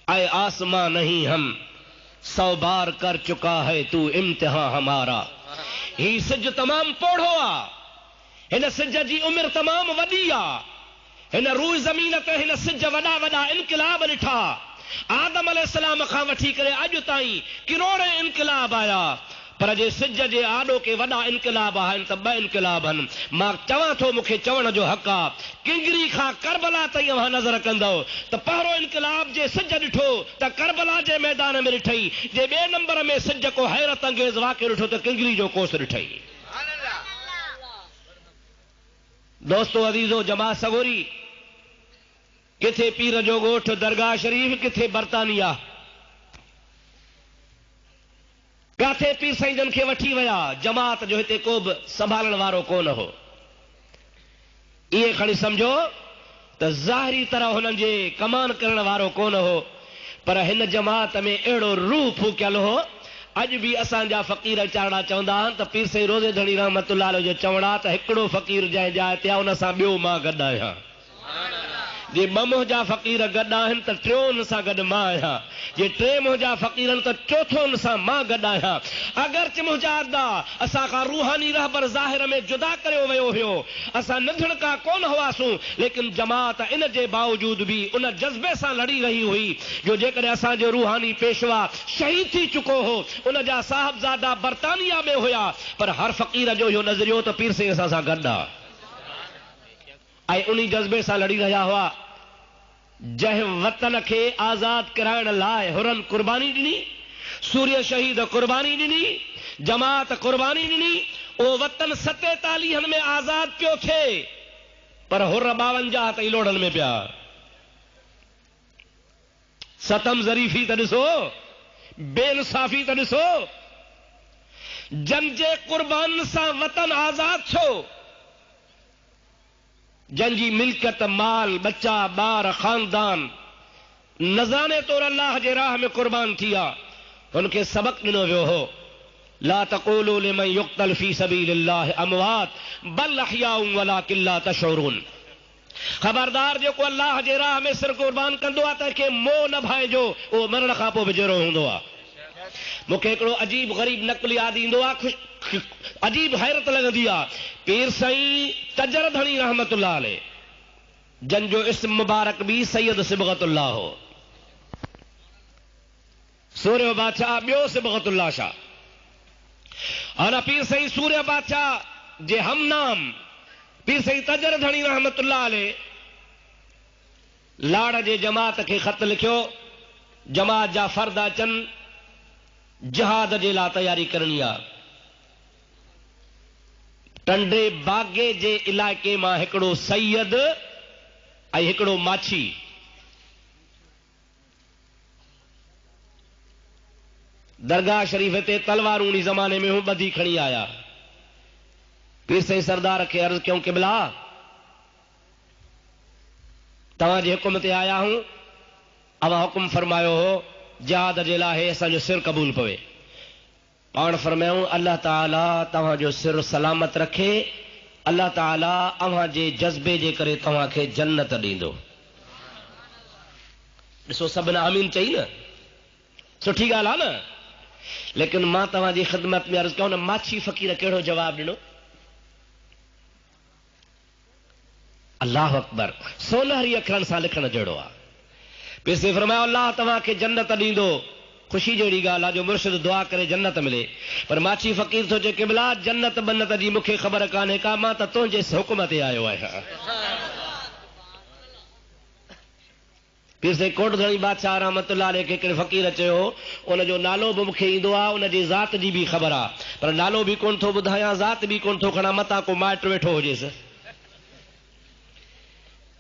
आए आसमां नहीं हम 100 बार कर चुका है तू इम्तिहान हमारा ही सिज तमाम पोढ़ो आ हिन सिज जी उम्र तमाम वॾी आहे हिन रूह ज़मीन ते हिन सिज वॾा वॾा इनक़िलाब ॾिठा आदम अलैहिस्सलाम खां वठी करे अॼु ताईं किरोड़े इनक़िलाब आया पर जे सिज जे आॾो के वॾा इनक़िलाब आहिनि त 2 इनक़िलाब आहिनि मां चवां थो मूंखे चवण जो हक़ आहे किंगरी खां करबला ताईं अवां नज़र कंदव त पहिरों इनक़िलाब जे सिज ॾिठो त करबला जे मैदान में ॾिठई जे 2 नंबर में सिज को हैरत अंगेज़ वाक़ियो ॾिठो त किंगरी जो कोस ॾिठई दोस्तो अदीज़ो जमात सगोरी किथे पीर जो ॻोठ दरगाह शरीफ किथे बर्तानिया काथे पीर साईं जन खे वठी विया जमात जो हिते को बि संभालण वारो कोन हो ईअं खणी सम्झो त ज़ाहिरी तरह हुननि जे कमान करण वारो कोन हो पर हिन जमात में अहिड़ो रूह फूकियल हो अॼु बि असांजा फ़क़ीर चाड़ा चवंदा आहिनि त पीर साईं रोज़े धणी रहमतुल्लाह अलैह जो चवणा त हिकिड़ो फ़क़ीर जंहिं जाइ ते आहे उन सां ॿियो मां गॾु आहियां जे 2 मुंहिंजा फ़क़ीर गॾु आहिनि त 3 हुन सां गॾु मां आहियां जे 3 मुंहिंजा फ़क़ीर आहिनि त 4थो हुन सां मां गॾु आहियां अगरचे मुंहिंजा अदा असां खां रूहानी रहबर ज़ाहिर में जुदा करियो वियो हुयो असां नंढड़का कोन हुआसीं लेकिन जमात इन जे बावजूद बि उन जज़्बे सां लड़ी रही हुई जो जेकॾहिं असांजो रूहानी पेशवा शहीद थी चुको हो उन जा साहिबज़ादा बर्तानिया में हुया पर हर फ़क़ीर जो इहो नज़रियो त पीर साईं असां सां गॾु आहे ऐं उन जज़्बे सां लड़ी रहिया हुआ जंहिं वतन खे आज़ाद कराइण लाइ हुरनि कुर्बानी ॾिनी सूर्य शहीद कुर्बानी ॾिनी जमात कुर्बानी ॾिनी उहो वतन 47 में आज़ाद पियो थिए पर हुर 52 ताईं लोड़नि में पिया सतम ज़रीफ़ी त ॾिसो बेइंसाफ़ी त ॾिसो जंहिंजे कुर्बान सां वतन आज़ाद थियो जंहिंजी मिल्कियत माल बच्चा ॿार खानदान नज़राने तौर अल्लाह जे राह में कुर्बान थी आहे हुनखे सबक़ ॾिनो वियो हो ला तक़ूलू लिमन युक़्तल फी सबीलिल्लाह अमवात बल अहयाउन वलाकिन ला तशऊरून ख़बरदार जेको अल्लाह जे राह में सिर कुर्बान कंदो आहे तंहिंखे मोह न भाइजो उहो मरण खां पोइ बि जहिड़ो हूंदो आहे मूंखे हिकिड़ो अजीब ग़रीब नक़ल यादि ईंदो आहे अजीब हैरत लॻंदी आहे पीर साईं तजर धणी रहमतुल्लाह अलैह जंहिंजो इस्म मुबारक बि सैयद सिबगतुल्लाह हो सूर्य बादशाह ॿियो सिबगतुल्लाह शाह आना पीर सई सूर्य बादशाह जे हम नाम पीर सई तजर धणी रहमतुल्लाह अलैह लाड़ जे जमात के ख़त लिखियो जमात जा फर्द अचनि जिहाद जे लाइ तयारी करणी आहे टंडे बागे जे इलाइक़े मां हिकिड़ो सैयद ऐं हिकिड़ो माछी दरगाह शरीफ़ ते तलवारूं उन ज़माने में हूं ॿधी खणी आया पीर सई सरदार खे अर्ज़ कयूं क़िबला तव्हां जे हुकुम ते आया हूं अवां हुकुम फरमायो हो जिहाद जे लाइ असांजो सिर क़बूल पवे पाण फरमायूं अल्लाह ताला तव्हांजो सिर सलामत रखे अल्लाह ताला अव्हां जे जज़्बे जे करे तव्हांखे जन्नत ॾींदो ॾिसो सभिनी आमीन चई न सुठी ॻाल्हि आहे न लेकिन मां तव्हांजी ख़िदमत में अर्ज़ कयूं न माछी फ़क़ीर कहिड़ो जवाबु ॾिनो अल्लाह अकबर सोनहरी अखरनि सां लिखण जहिड़ो आहे पैसे फरमायो अल्लाह तव्हांखे जन्नत ॾींदो ख़ुशी जहिड़ी ॻाल्हि आहे जो मुर्शिद दुआ करे जन्नत मिले पर माछी फ़क़ीर थो चए क़िबला जन्नत बन्नत जी मूंखे ख़बर कान्हे का मां त तुंहिंजे हुकुम ते आयो आहियां पीर से कोटधणी बादशाह रहमतुल्लाह अलैह खे हिकिड़े फ़क़ीर चयो उनजो नालो बि मूंखे ईंदो आहे उनजी ज़ात जी बि ख़बर आहे पर नालो बि कोन थो ॿुधायां ज़ात बि कोन थो खणा मतां को माइट वेठो हुजेसि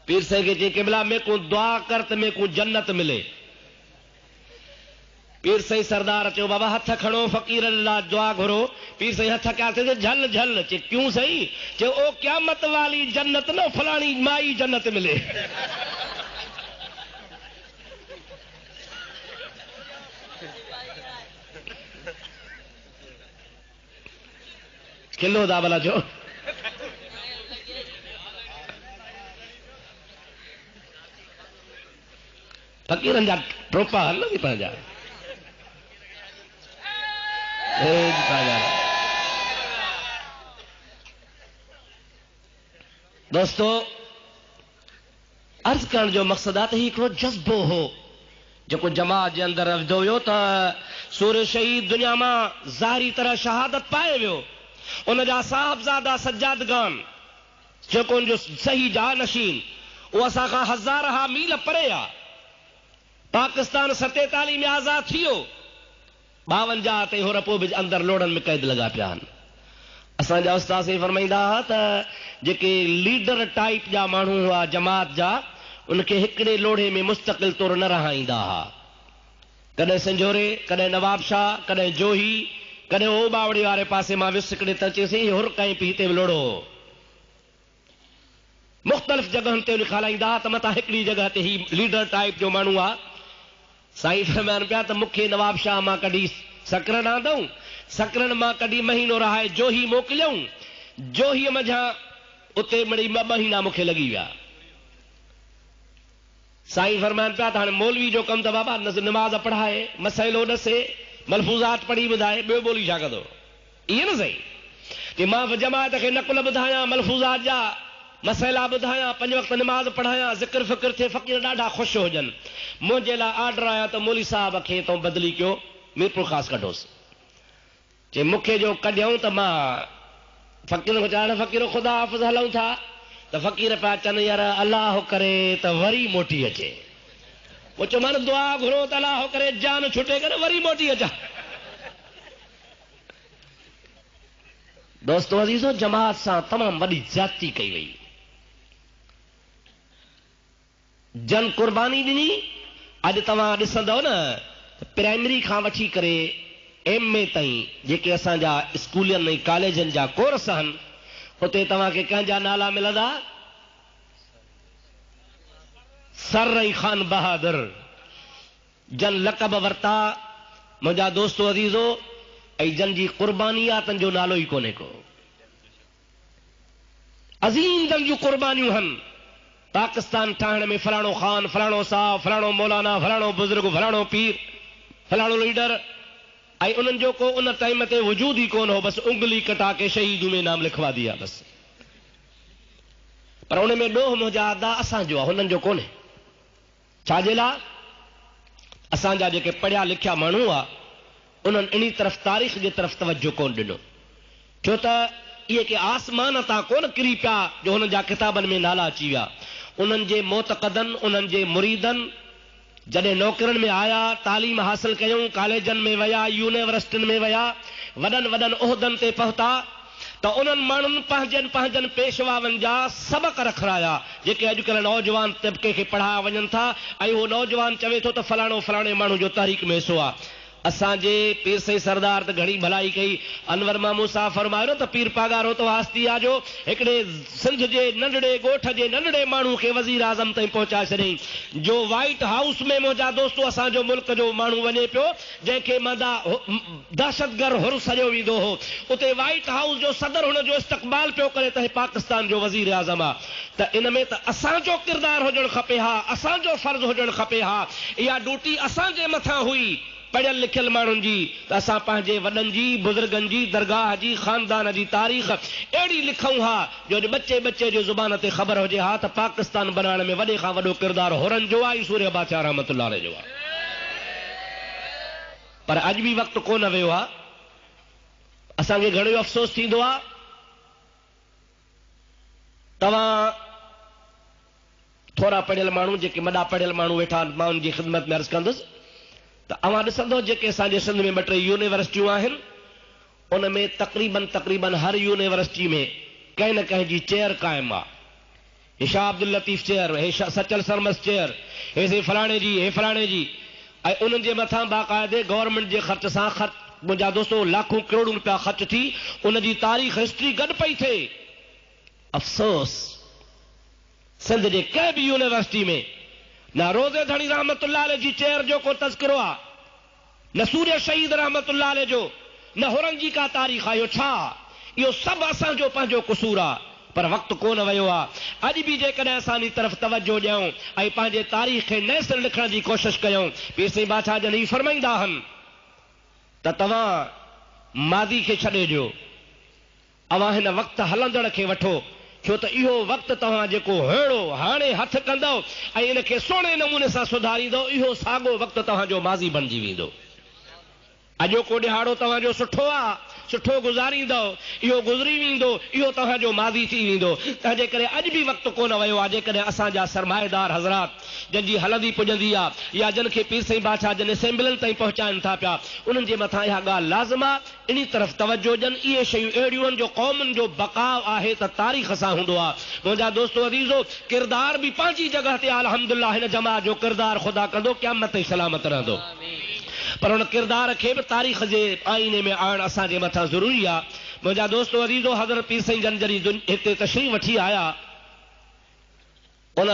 पीर साईं खे चई क़िबला में को दुआ कर त में को जन्नत मिले पीर साईं सरदार चयो बाबा हथ खणो फ़क़ीर लाइ दुआ घुरो पीर साईं हथ कया थे झल झल चे क्यों सही चे ओ क़यामत वाली जन्नत न फलानी माई जन्नत मिले किलो दा भला जो फ़क़ीरनि जा ट्रोपा हल नी पंहिंजा दोस्तों अर्ज करण जो मक़सद आहे त ही हिकिड़ो जज़्बो हो जेको जमात जे अंदरि रहिजो हुयो त सूर्य शहीद दुनिया मां ज़ाहिरी तरह शहादत पाए वियो उनजा साहबज़ादा सज्जादगान जेको उनजो सही जानशीन उहो असां खां हज़ार हा मील परे आहे पाकिस्तान 47 में आज़ाद थी वियो 52 ते होर पोइ बि अंदरि लोड़नि में क़ैद लॻा पिया आहिनि असांजा उस्ताद साईं फरमाईंदा हुआ त जेके लीडर टाइप जा माण्हू हुआ जमात जा उनखे हिकिड़े लोढ़े में मुस्तक़िल तौर न रहाईंदा हुआ कॾहिं संजोरे कॾहिं नवाब शाह कॾहिं जोही कॾहिं ओ बावड़ी वारे पासे मां वियुसि हिकिड़े त चयसि हुर कई पी हिते लोड़ो मुख़्तलिफ़ जॻहियुनि ते लिखालाईंदा हुआ त मथां हिकिड़ी जॻह ते ही लीडर टाइप जो माण्हू आहे साईं फरमाइनि पिया त मूंखे नवाब शाह मां कढी सकरन आंदऊं सकरन मां कढी महीनो रहाए जोही मोकिलियऊं जोहीअ मंझां उते मिड़ी 2 महीना मूंखे लॻी विया साईं फरमाइनि पिया त हाणे मौलवी जो कमु त बाबा नमाज़ पढ़ाए मसइलो ॾसे मलफूज़ात पढ़ी ॿुधाए ॿियो ॿोली छा कंदो इहे न सही कि मां जमात खे नकुल ॿुधायां मलफूज़ात जा मसइला ॿुधायां 5 वक़्त नमाज़ पढ़ायां ज़िक्र फ़िक्र थिए फ़क़ीर ॾाढा ख़ुशि हुजनि मुंहिंजे लाइ ऑर्डर आया त मौली साहब खे तो बदिली कयो मीरपुर ख़ासि कढोसि जे मूंखे जो कढियऊं त मां फ़क़ीर खे चवां फ़क़ीर ख़ुदा हाफ़िज़ हलूं था त फ़क़ीर पिया चवनि यार अलाह करे त वरी मोटी अचे पोइ चयो माना दुआ घुरो त अलाह करे जान छुटे करे वरी मोटी अचां दोस्तो अज़ीज़ो जमात सां तमामु वॾी ज़्यादती कई वई जन कुर्बानी ॾिनी अॼु तव्हां ॾिसंदव न प्राइमरी खां वठी करे MA ताईं जेके असांजा स्कूलनि ऐं कॉलेजनि जा कोर्स आहिनि उते तव्हांखे कंहिंजा नाला मिलंदा सर ऐं ख़ान बहादुर जन लक़ब वरिता मुंहिंजा दोस्तो अज़ीज़ो ऐं जन जी कुर्बानी आहे तंहिंजो नालो ई कोन्हे को अज़ीम जन जूं कुर्बानियूं आहिनि पाकिस्तान ठाहिण में फलाणो ख़ान फलाणो साहब फलाणो मौलाना फलाणो बुज़ुर्ग फलाणो पीर फलाणो लीडर ऐं उन्हनि जो को उन टाइम ते वजूद ई कोन हो बसि उंगली कटा के शहीदूं में नाम लिखवा दिया बसि पर उन में ॾोह मुजादा असांजो आहे हुननि जो कोन्हे छाजे लाइ असांजा जेके पढ़िया लिखिया माण्हू आ उन्हनि इन तरफ़ तारीख़ जे तरफ़ तवज्जो कोन ॾिनो, छो त इहे के आसमान तां कोन किरी पिया जो हुननि जा किताबनि में नाला अची विया। उन्हनि जे मोतक़दनि, उन्हनि जे मुरीदनि जॾहिं नौकरनि में आया, तालीम हासिल कयूं, कॉलेजनि में विया, यूनिवर्सिटियुनि में विया, वॾनि वॾनि उहिदनि ते पहुता, त उन्हनि माण्हुनि पंहिंजनि पेशवावनि जा सबक रखराया जेके अॼुकल्ह नौजवान तबिके खे पढ़ाया वञनि था। ऐं उहो नौजवान चवे थो त फलाणो फलाणे माण्हू जो तहरीक में हिसो आहे। असांजे पीर साईं सरदार त घणी भलाई कई। अनवर मामू साहब फरमायो त पीर पागारो तो हस्ती आ जो हिकिड़े सिंध जे नंढड़े ॻोठ जे नंढड़े माण्हू खे वज़ीर आज़म ताईं पहुचाए छॾियईं। जो व्हाइट हाउस में मुंहिंजा दोस्तो असांजो मुल्क जो माण्हू वञे पियो जंहिंखे मदा दहशतगर्द हुर सॼो वेंदो हो, उते व्हाइट हाउस जो सदर हुनजो इस्तक़बाल पियो करे त पाकिस्तान जो वज़ीर आज़म आहे। त इन में त असांजो किरदारु हुजणु खपे हा, असांजो फर्ज़ हुजणु खपे हा। इहा ड्यूटी असांजे मथां हुई पढ़ियल लिखियल माण्हुनि जी, त असां पंहिंजे वॾनि जी, बुज़ुर्गनि जी, दरगाह जी, ख़ानदान जी तारीख़ अहिड़ी लिखूं हा जो बच्चे बच्चे जो ज़ुबान ते ख़बर हुजे हा त पाकिस्तान बनाइण में वॾे खां वॾो किरदारु हुरनि जो आहे, सूर्य बादशाह रहमतुल्लाह अलैह जो आहे। पर अॼु बि वक़्तु कोन वियो आहे। असांखे घणो अफ़सोस थींदो आहे। तव्हां थोरा पढ़ियल माण्हू जेके वॾा पढ़ियल माण्हू वेठा, मां उन जी ख़िदमत में अर्ज़ु कंदुसि त अवां ॾिसंदो जेके असांजे सिंध में ॿ टे यूनिवर्सिटियूं आहिनि उन में तक़रीबन हर यूनिवर्सिटी में कंहिं न कंहिं जी चेयर क़ाइमु आहे। हे शाह अब्दुल लतीफ़ चेयर, हे सचल सरमस चेयर, हे फलाणे जी, हे फलाणे जी। ऐं उन्हनि जे मथां बाक़ाइदे गवर्नमेंट जे ख़र्च सां मुंहिंजा दोस्तो लाखों करोड़ों रुपया ख़र्च थी उन जी तारीख़ हिस्ट्री गॾु पई थिए। अफ़सोस सिंध जे कंहिं बि यूनिवर्सिटी में न रोज़े धणी रहमतुल्लाह अलैह जी चेयर जो को तज़किरो आहे, न सूर्य शहीद रहमतुल्लाह अलैह जो, न हुरनि जी का तारीख़ आहे। इहो छा? इहो सभु असांजो पंहिंजो क़सूर आहे। पर वक़्तु कोन वियो आहे। अॼु बि जेकॾहिं असांजी तरफ़ तवजो ॾियूं ऐं पंहिंजे तारीख़ खे नए सिर लिखण जी कोशिशि कयूं, पीर साईं बादशाह जन ही फरमाईंदा आहिनि त तव्हां मादी खे छॾे ॾियो, अवां हिन वक़्तु हलंदड़ खे वठो, छो त इहो वक़्तु तव्हां जेको हेड़ो हाणे हथु कंदव ऐं इनखे सुहिणे नमूने सां सुधारींदव, इहो साॻियो वक़्तु तव्हांजो माज़ी बणिजी वेंदो। अॼोको ॾिहाड़ो तव्हांजो सुठो आहे, सुठो गुज़ारींदव, इहो गुज़री वेंदो, इहो तव्हांजो माज़ी थी वेंदो। तंहिंजे करे अॼु बि वक़्तु कोन वियो आहे। जेकॾहिं असांजा सरमाएदार हज़रात जंहिंजी हलंदी पुॼंदी आहे या जिन खे पीर साईं बादशाह जन असेंबलियुनि ताईं पहुचाइनि था पिया, उन्हनि जे मथां इहा ॻाल्हि लाज़िम आहे इन तरफ़ तवजो ॾियनि। इहे शयूं अहिड़ियूं आहिनि जो क़ौमुनि जो बक़ाउ आहे त तारीख़ सां हूंदो आहे। मुंहिंजा दोस्तो अज़ीज़ो, किरदार बि पंहिंजी जॻह ते अल्हम्दुलिल्लाह हिन जमात जो किरदार ख़ुदा कंदो, क़यामत ताईं सलामत रहंदो। पर उन किरदार खे बि तारीख़ जे आईने में आणणु असांजे मथां ज़रूरी आहे। मुंहिंजा दोस्तो अज़ीज़ो, हज़रत पीर साईं जन जॾहिं हिते तशरीफ़ वठी आया, उन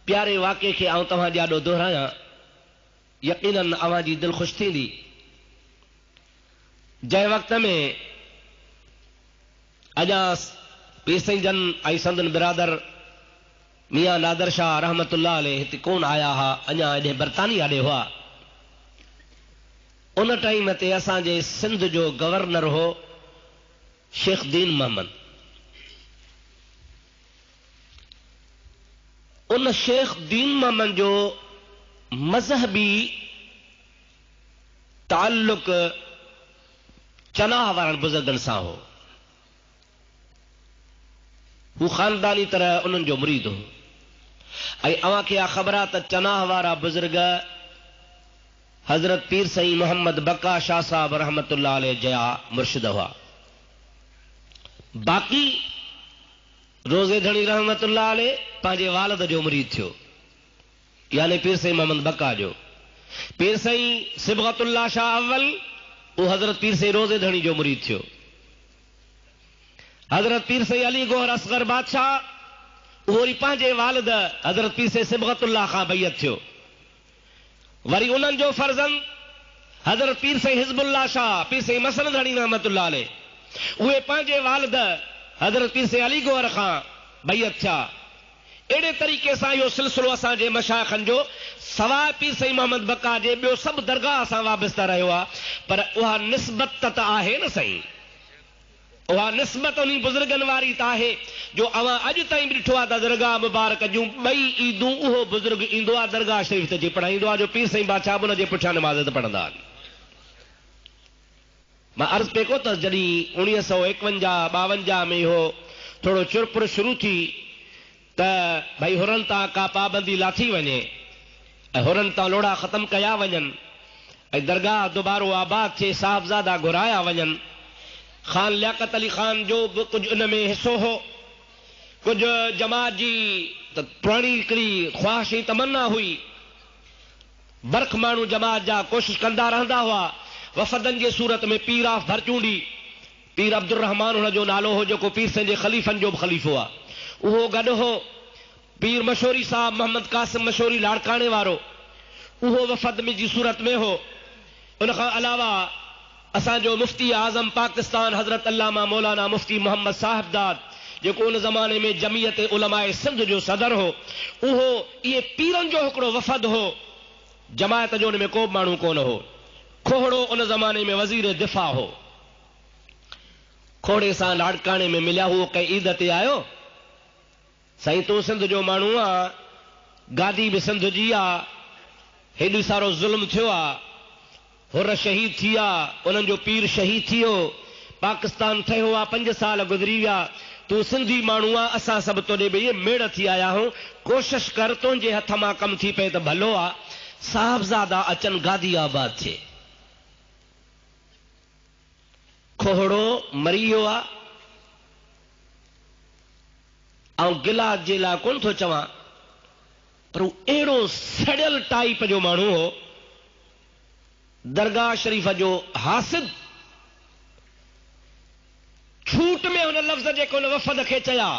प्यारे वाक़े खे आउं तव्हां ॾाढो दोहरायां, यकीनन अवां जी दिलि ख़ुशि थींदी। जंहिं वक़्त में अञा पीर साईं जन ऐं संदन बिरादर मियां नादर शाह रहमतुल्लाह अलैह हिते कोन आया हुआ, अञा हेॾे बरतानिया ॾे हुआ, उन टाइम ते असांजे सिंध जो गवर्नर हो शेख दीन मोहम्मद। उन शेख दीन मोहम्मद जो मज़हबी ताल्लुक चनाह वारनि बुज़ुर्गनि सां हो। हू ख़ानदानी तरह उन्हनि जो मुरीद हो। ऐं अवां खे इहा ख़बर आहे त चनाह वारा बुज़ुर्ग हज़रत पीर साईं मोहम्मद बका शाह साहब रहमतुल्लाह अलैह जा मुर्शिद हुआ। बाक़ी रोज़े धणी रहमतुल्लाह अलैह पंहिंजे वालिद जो मुरीद थियो, यानी पीर साईं मोहम्मद बका जो। पीर साईं सिबगतुल्लाह शाह अव्वल, वो हज़रत पीर साईं रोज़े धणी जो मुरीद थियो। हज़रत पीर साईं अली गोहर असगर बादशाह, उहो वरी पंहिंजे वालिद हज़रत पीर साईं सिबगतुल्लाह खां बैयत थियो। वरी उन्हनि जो फर्ज़ंद हज़रत पीर साईं हिज़्बुल्लाह शाह, पीर साईं मसनद धणी रहमतुल्लाह अलैह, उहे पंहिंजे वालिद हज़रत पीर साईं अली गोहर खां बैयत थिया। अहिड़े तरीक़े सां इहो सिलसिलो असांजे मशाइखनि जो सवाइ पीर साईं मोहम्मद बका जे ॿियो सभु दरगाह सां वाबस्ता रहियो आहे। पर उहा निस्बत त आहे न साईं, उहा निस्बत उन्हीं बुज़ुर्गनि वारी त आहे जो अवां अॼु ताईं बि ॾिठो आहे त दरगाह मुबारक जूं ॿई ईदूं उहो बुज़ुर्ग ईंदो आहे दरगाह शरीफ़ ते पढ़ाईंदो आहे जो पीर साईं बादशाह उन जे पुठियां नमाज़ त पढ़ंदा आहिनि। मां अर्ज़ु पे को त जॾहिं 1951-52 में इहो थोरो चुरपुर शुरू थी त भई हुरनि तां का पाबंदी लाथी वञे ऐं हुरनि तां लोड़ा ख़तमु कया वञनि ऐं दरगाह दुबारो आबाद थिए, साहिबज़ादा घुराया वञनि। ख़ान लियाकत अली ख़ान जो बि कुझु उन में हिसो हो, कुझु जमात जी त पुराणी हिकिड़ी ख़्वाहिश ऐं तमन्ना हुई। बरख माण्हू जमात जा कोशिशि कंदा रहंदा हुआ। वफ़दनि जे सूरत में पीर ऑफ भरचूंडी, पीर अब्दुल रहमान हुन जो नालो हो, जेको पीर साईं जे ख़लीफ़नि जो बि ख़लीफ़ो आहे, उहो गॾु हो। पीर मशहूरी साहब मोहम्मद कासिम मशहूरी लाड़काणे वारो, उहो वफ़द में जी सूरत में हो। उन खां अलावा असांजो मुफ्ती आज़म पाकिस्तान हज़रत अल्लामा मौलाना मुफ्ती मोहम्मद साहिबदाद, जेको उन ज़माने में जमीयत उलमाए सिंध जो सदर हो, उहो इहे पीरनि जो हिकिड़ो वफ़द हो। जमायत जो उन में को बि माण्हू कोन हो। खोहड़ो उन ज़माने में वज़ीर दिफ़ा हो। खोड़े सां लाड़काणे में मिलिया, हुओ कंहिं ईद ते आयो, साईं तूं सिंध जो माण्हू आहे, गादी बि सिंध जी आहे, हेॾो सारो ज़ुल्म थियो आहे, हुर शहीद थी विया, उन्हनि जो पीर शहीद थी वियो, पाकिस्तान ठहियो आहे, 5 साल गुज़री विया, तूं सिंधी माण्हू आहे, असां सभु तोॾे ॿई मेड़ थी आया आहियूं, कोशिशि कर तुंहिंजे हथ मां कमु थी पए त भलो आहे, साहिबज़ादा अचनि गादी आबाद थिए। खोहड़ो मरी वियो आहे ऐं गिलास जे लाइ कोन थो चवां, पर अहिड़ो सड़ियल टाइप जो माण्हू हो, दरगाह शरीफ़ जो हासिद। छूट में हुन लफ़्ज़ जेको हुन वफ़द खे चया,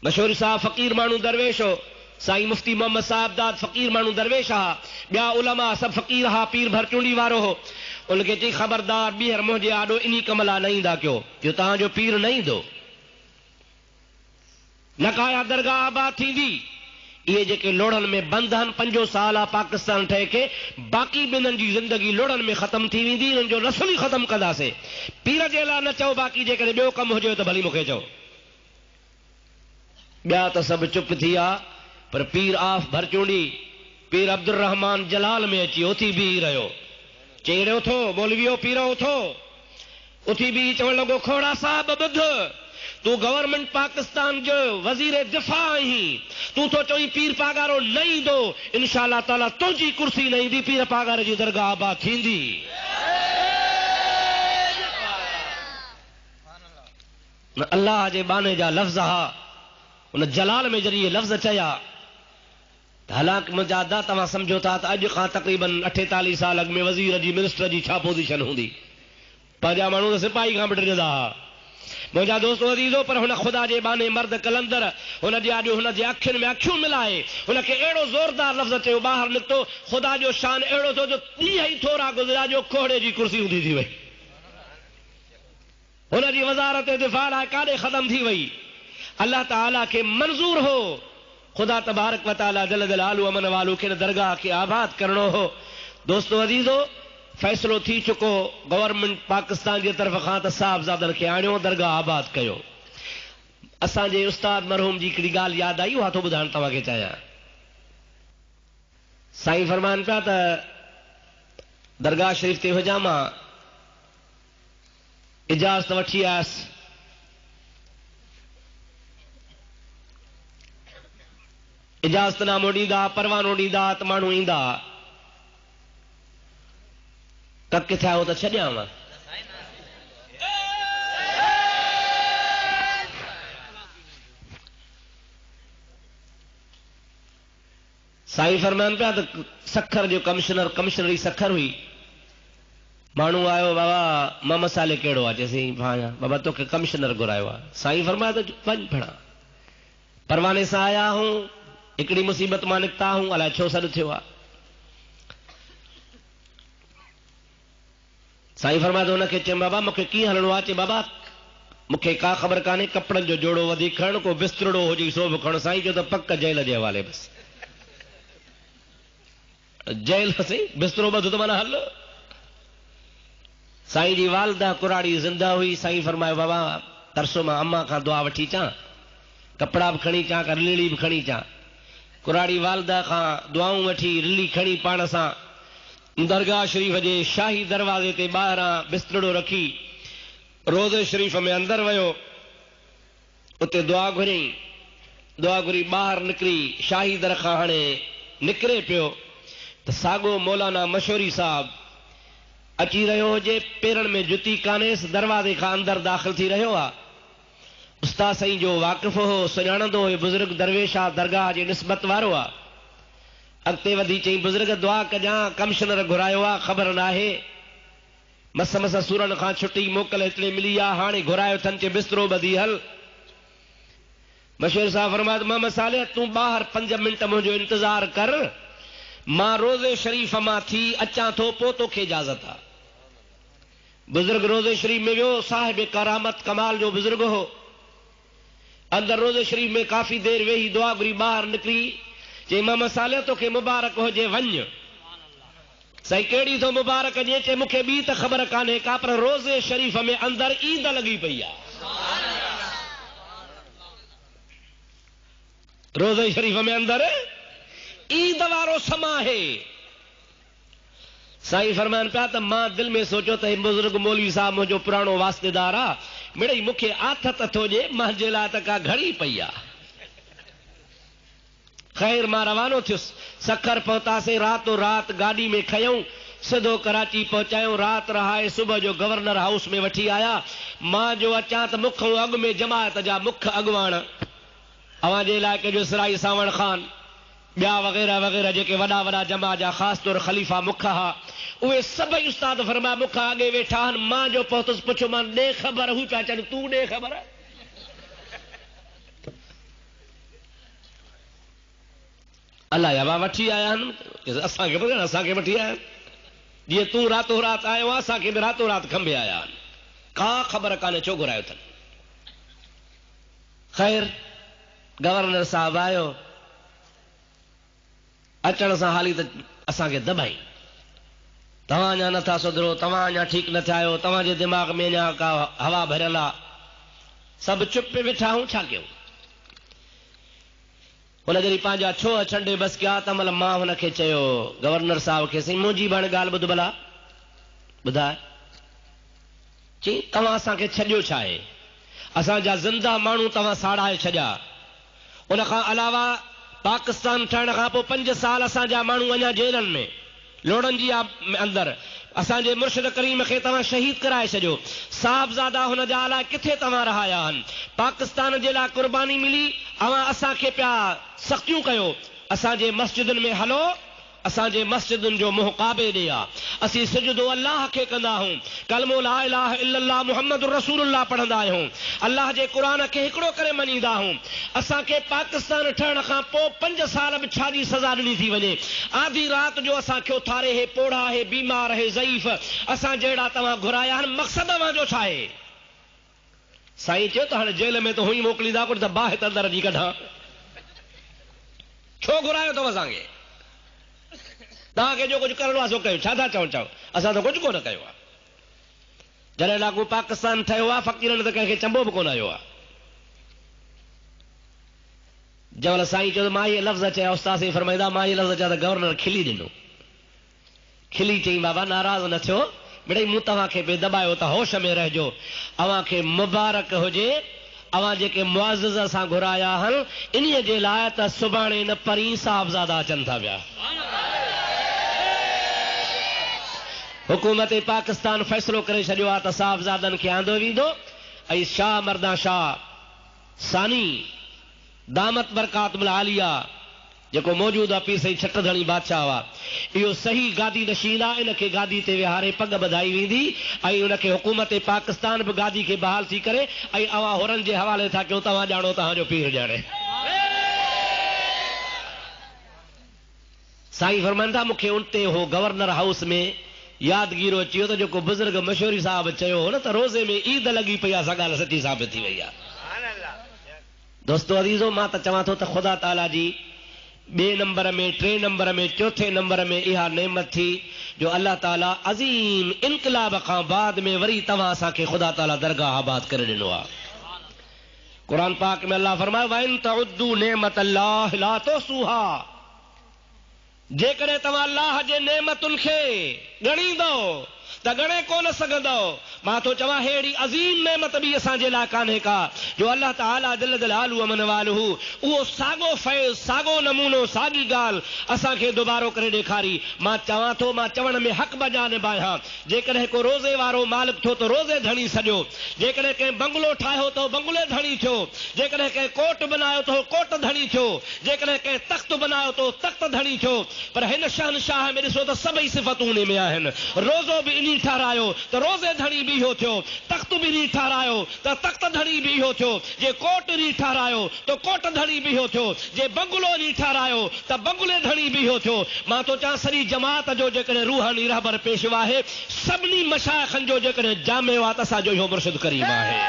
मशहूर साहब फ़क़ीर माण्हू दरवेश हो, साईं मुफ्ती मोहम्मद साहिबदाद फ़क़ीर माण्हू दरवेश हा, ॿिया उलमा सभु फ़क़ीर हा, पीर भरचूंडी वारो हो। उनखे चई ख़बरदार ॿीहर मुंहिंजे आॾो इन कम लाइ न ईंदा कयो, जो तव्हांजो पीर न ईंदो। नकाया दरगाह आबाद थींदी। इहे जेके लोड़नि में बंद आहिनि, 5 साल आहे पाकिस्तान ठहे खे, बाक़ी ॿिन्हनि जी ज़िंदगी लोड़नि में ख़तम थी वेंदी। हिननि जो नस्ल ई ख़तम कंदासीं। पीर जे लाइ न चओ, बाक़ी जेकॾहिं ॿियो कमु हुजे त भली मूंखे चओ। ॿिया त सभु चुप थी विया, पर पीर आफ भरचूंडी, पीर अब्दुल रहमान जलाल में अची उथी बीही रहियो। चई उथो मौलवियो, पीर उथो। उथी बीही चवण लॻो, खोड़ा साहब ॿुध, तूं गवर्नमेंट पाकिस्तान जो वज़ीर दिफ़ा आहीं, तूं तो चई पीर पागारो न ईंदो, इंशाअल्लाह ताला तुंहिंजी कुर्सी न ईंदी, पीर पागारे जी दरगाह आबाद थींदी। अल्लाह जे बाने जा लफ़्ज़ हा। उन जलाल में जॾहिं इहे लफ़्ज़ चया त हालांकि मुंहिंजा अदा तव्हां सम्झो था त अॼु खां तक़रीबन 48 साल अॻु में वज़ीर जी मिनिस्टर जी छा पोज़ीशन हूंदी। पंहिंजा माण्हू त सिपाही खां बि डरंदा हुआ। मुंहिंजा दोस्त अज़ीज़ो, पर हुन ख़ुदा जे बाने मर्द कलंदर, हुन जे अॼु हुन जे अखियुनि में अखियूं मिलाए हुनखे अहिड़ो ज़ोरदार लफ़्ज़ चयो, ॿाहिरि निकितो, ख़ुदा जो शान अहिड़ो थियो जो ॾींहं ई थोरा गुज़रिया जो कोहड़े जी कुर्सी ऊंधी थी वई। हुन जी वज़ारत दिफ़ा लाइ काॾे ख़तम थी वई। अल्लाह ताला खे मंज़ूर हो, ख़ुदा तबारक व तआला जल जलालहू अमन वालू खे दरगाह खे आबाद करणो हो। दोस्तो अज़ीज़ो, फ़ैसिलो थी चुको गवर्नमेंट पाकिस्तान जी तरफ़ खां त साहिबज़ादनि खे आणियो, दरगाह आबाद कयो। असांजे उस्ताद मरहूम जी हिकिड़ी ॻाल्हि यादि आई, उहा थो ॿुधाइण तव्हांखे चाहियां। साईं फरमाइनि पिया त दरगाह शरीफ़ ते हुजां, मां इजाज़त वठी आयसि, इजाज़तनामो ॾींदा, परवानो ॾींदा त माण्हू ईंदा, त किथे आयो त छॾियांव। साईं फरमाइनि पिया त सखर जो कमिश्नरी सखर हुई। माण्हू आयो, बाबा मोहम्मद साले कहिड़ो आहे? चयईं भाउ बाबा तोखे कमिश्नर घुरायो आहे। साईं फरमाया त वञ भणा, परवाने सां आया हूं, हिकिड़ी मुसीबत मां निकिता हूं, अलाए छो सॾु थियो आहे। साईं फरमाया त हुनखे चयमि बाबा मूंखे कीअं हलणो आहे? चए बाबा मूंखे का ख़बर कान्हे, कपिड़नि जो जोड़ो वधीक खण, को बिस्तरड़ो हुजे सो बि खण। साईं जो त पक जेल जे हवाले, बसि जेल, सही बिस्तरो ॿधो त माना हल। साईं जी वालदा कुराड़ी जिंदा हुई। साईं फरमायो बाबा तरसो मां अम्मा खां दुआ वठी चा, कपड़ा भी खणी चा, रिली भी खणी चा। कुराड़ी वालदा खां दुआऊं वठी रिली खणी पाण सां दरगाह शरीफ जे शाही दरवाजे ते ॿाहिरां बिस्तड़ो रखी रोज़े शरीफ में अंदर वयो, उते दुआ घुरियईं। दुआ घुरी ॿाहिरि निकिरी शाही दर खां हाणे निकिरे पियो त साॻो मौलाना मशहूरी साहब अची रहियो हुजे, पेरनि में जुती कान्हेसि, दरवाज़े खां अंदर दाख़िल थी रहियो आहे। उस्ताद साईं जो वाक़िफ़ हो, सुञाणंदो हो, बुज़ुर्ग दरवेश आहे, दरगाह जी निस्बत वारो आहे। अॻिते वधी चई बुज़ुर्ग दुआ कजां, कमिश्नर घुरायो आहे, ख़बर न आहे, मस मस सूरनि खां छुटी मोकल हिकिड़े मिली आहे, हाणे घुरायो अथनि, चए बिस्तरो ॿधी हल। मशहूर साहब फरमायो मोहम्मद साले तूं ॿाहिरि 5 मिंट मुंहिंजो इंतज़ार कर, मां रोज़े शरीफ मां थी अचां थो, पोइ तोखे इजाज़त आहे। बुज़ुर्ग रोज़े शरीफ में वियो, साहिब करामत कमाल जो बुज़ुर्ग हो। अंदर रोज़े शरीफ में काफ़ी देर वेही दुआ घुरी ॿाहिरि निकिरी, चई मोहम्मद साले तोखे मुबारक हुजे, वञ। साईं कहिड़ी थो मुबारक ॾिए? चए मूंखे ॿी त ख़बर कान्हे का, पर रोज़े शरीफ में अंदर ईद लॻी पई आहे। रोज़े शरीफ में अंदर ईद वारो समा है। साईं फरमाइनि पिया त मां दिल में सोचियो त बुज़ुर्ग मौलवी साहब मुंहिंजो पुराणो वास्तेदार आहे, मिड़ई मूंखे आथत थो ॾिए, मुंहिंजे लाइ त का घड़ी पई आहे। ख़ैर मां रवानो थियुसि, सखर पहुतासीं, रातो रात गाॾी में खयूं, सिधो कराची पहुचायूं, रात रहाए सुबुह जो गवर्नर हाउस में वठी आया। मां जो अचां त मुख अॻु में जमायत जा मुख्य अॻुवाण, अवां जे इलाइक़े जो सिराई सावण खान, ॿिया वग़ैरह वग़ैरह जेके वॾा वॾा जमा जा ख़ासि तौर ख़लीफ़ा मुख हा, उहे सभई उस्ताद फरमाया मुख अॻे वेठा आहिनि। मां जो पहुतुसि पुछो मां ॾे ख़बर, हू पिया चवनि तूं ॾे ख़बर। अलाए अवा वठी आया आहिनि, असांखे वठी आया आहिनि, जीअं तूं रातो रात आयो आहे, असांखे बि रातो रात खंभे आया आहिनि, का ख़बर कान्हे छो घुरायो अथनि। ख़ैर गवर्नर साहब आयो, अचण सां हाली त असांखे दॿाई, तव्हां अञा नथा सुधरो, तव्हां अञा ठीकु न थिया आहियो, तव्हांजे दिमाग़ में अञा का हवा भरियल आहे, सभु चुप वेठा आहियूं, छा कयूं। हुन जॾहिं पंहिंजा छो छंडे बस कया त महिल मां हुनखे चयो गवर्नर साहब खे, साईं मुंहिंजी बि हाणे ॻाल्हि ॿुध भला, ॿुधाए। चई तव्हां असांखे छॾियो छा आहे? असांजा ज़िंदा माण्हू तव्हां साड़ाए छॾिया, उन खां अलावा पाकिस्तान ठहण खां पोइ 5 साल असांजा माण्हू अञा जेलनि में, लोड़नि जी अंदरि, असांजे मुर्शिद करीम खे तव्हां शहीद कराए छॾियो। साहबज़ादा हुन जा अलाए किथे तव्हां रहाया आहिनि, पाकिस्तान जे लाइ कुर्बानी मिली, अवां असांखे पिया सख़्तियूं कयो। असांजे मस्जिदुनि में हलो, असांजे मस्जिदुनि जो मुंहुं काबे ॾे आहे, असीं सिजदो अल्लाह खे कंदा आहियूं, कलमो ला इलाहा इल्लल्लाह मुहम्मद रसूलुल्लाह पढ़ंदा आहियूं, अल्लाह जे क़ुरान खे हिकिड़ो करे मञींदा आहियूं। असांखे पाकिस्तान ठहण खां पोइ 5 साल बि छा जी सज़ा ॾिनी थी वञे, आधी रात जो असांखे उथारे, हे पोड़ा, हे बीमार, हे ज़ईफ़, असां जहिड़ा तव्हां घुराया आहिनि, मक़सद अवांजो छा आहे? साईं चयो त हाणे जेल में त हुई मोकिलींदा, कुझु त बाहि अंदर जी कढां, छो घुरायो अथव असांखे? तव्हांखे जो कुझु करिणो आहे सो कयो, छा था चओ चओ, असां त कुझु कोन कयो आहे। जॾहिं लाॻू पाकिस्तान ठहियो आहे, फ़क़ीरनि त कंहिंखे चंबो बि कोन आयो आहे। जंहिंमहिल साईं चयो मां इहे लफ़्ज़ चया, उस्ताद साईं फरमाईंदा मां इहे लफ़्ज़ चया त गवर्नर खिली ॾिनो, खिली चई बाबा नाराज़ न थियो, मिड़ई मूं तव्हांखे पे दॿायो त होश में रहिजो, अव्हांखे मुबारक हुजे, अवां जेके मुआज़िज़ सां घुराया आहिनि, इन्हीअ जे लाइ त सुभाणे न परीं साहबज़ादा अचनि था पिया। हुकूमत पाकिस्तान फ़ैसिलो करे छॾियो आहे त साहबज़ादनि खे आंदो वेंदो, ऐं शाह मर्दा शाह सानी दामत बरकातुल आलिया जेको मौजूद आहे पीर साईं छटधणी बादशाह हुआ, इहो सही गादी नशीन आहे, इनखे गादी ते विहारे पग ॿधाई वेंदी, ऐं उनखे हुकूमत पाकिस्तान बि गादी खे बहाल थी करे, ऐं अवां होरनि जे हवाले था कयो, तव्हां ॼाणो तव्हांजो पीर ॼाणे। साईं फरमाइनि था मूंखे उते हो गवर्नर हाउस में यादगीरो अची वियो त जेको बुज़ुर्ग मशहूरी साहब चयो हो न त रोज़े में ईद लॻी पई आहे, सा ॻाल्हि सची साबित थी वई आहे। दोस्तो अज़ीज़ो, मां त चवां थो त ख़ुदा ताला जी 2 नंबर में, 3 नंबर में, 4 नंबर में इहा नेमत थी जो अल्लाह ताला अज़ीम इनकलाब खां बाद में वरी तव्हां असांखे ख़ुदा ताला दरगाह आबाद करे ॾिनो आहे। कुरान पाक में अल्लाह फरमायो वइन तउद्दू नेमतल्लाह ला तुसूहा, जेकॾहिं तव्हां अल्लाह जे नेमतुनि खे ॻणींदो त ॻणे कोन सघंदो। मां थो चवां अहिड़ी अज़ीम नेमत बि असांजे लाइ कान्हे का जो अल्लाह ताला जल जलालहू व मन वालहू उहो साॻो फैज़ साॻो नमूनो साॻी ॻाल्हि असांखे दुबारो करे ॾेखारी। मां चवां थो, मां चवण में हक़ बजा निभायां, जेकॾहिं को रोज़े वारो मालिक थियो त रोज़े धणी सॼो, जेकॾहिं कंहिं बंगलो ठाहियो त बंगले धणी थियो, जेकॾहिं कंहिं कोट बनायो त कोट धणी थियो, जेकॾहिं कंहिं तख़्त बनायो त तख़्त धणी थियो। पर हिन शहनशाह में ॾिसो त सभई सिफ़तूं उन में आहिनि। रोज़ो बि इन ठारायो त रोज़े धणी बि इहो थियो, तख़्त बि नी ठारायो त तख़्त धणी बि इहो थियो, जे कोट नी ठारायो त कोट धणी बि इहो थियो, जे बंगलो नी ठारायो त बंगले धणी बि इहो थियो। मां थो चवां सॼी जमात जो जेकॾहिं रूहानी रहबर पेशवा आहे, सभिनी मशाइखनि जो जेकॾहिं जामे आहे त असांजो इहो मुर्शिद करीम आहे।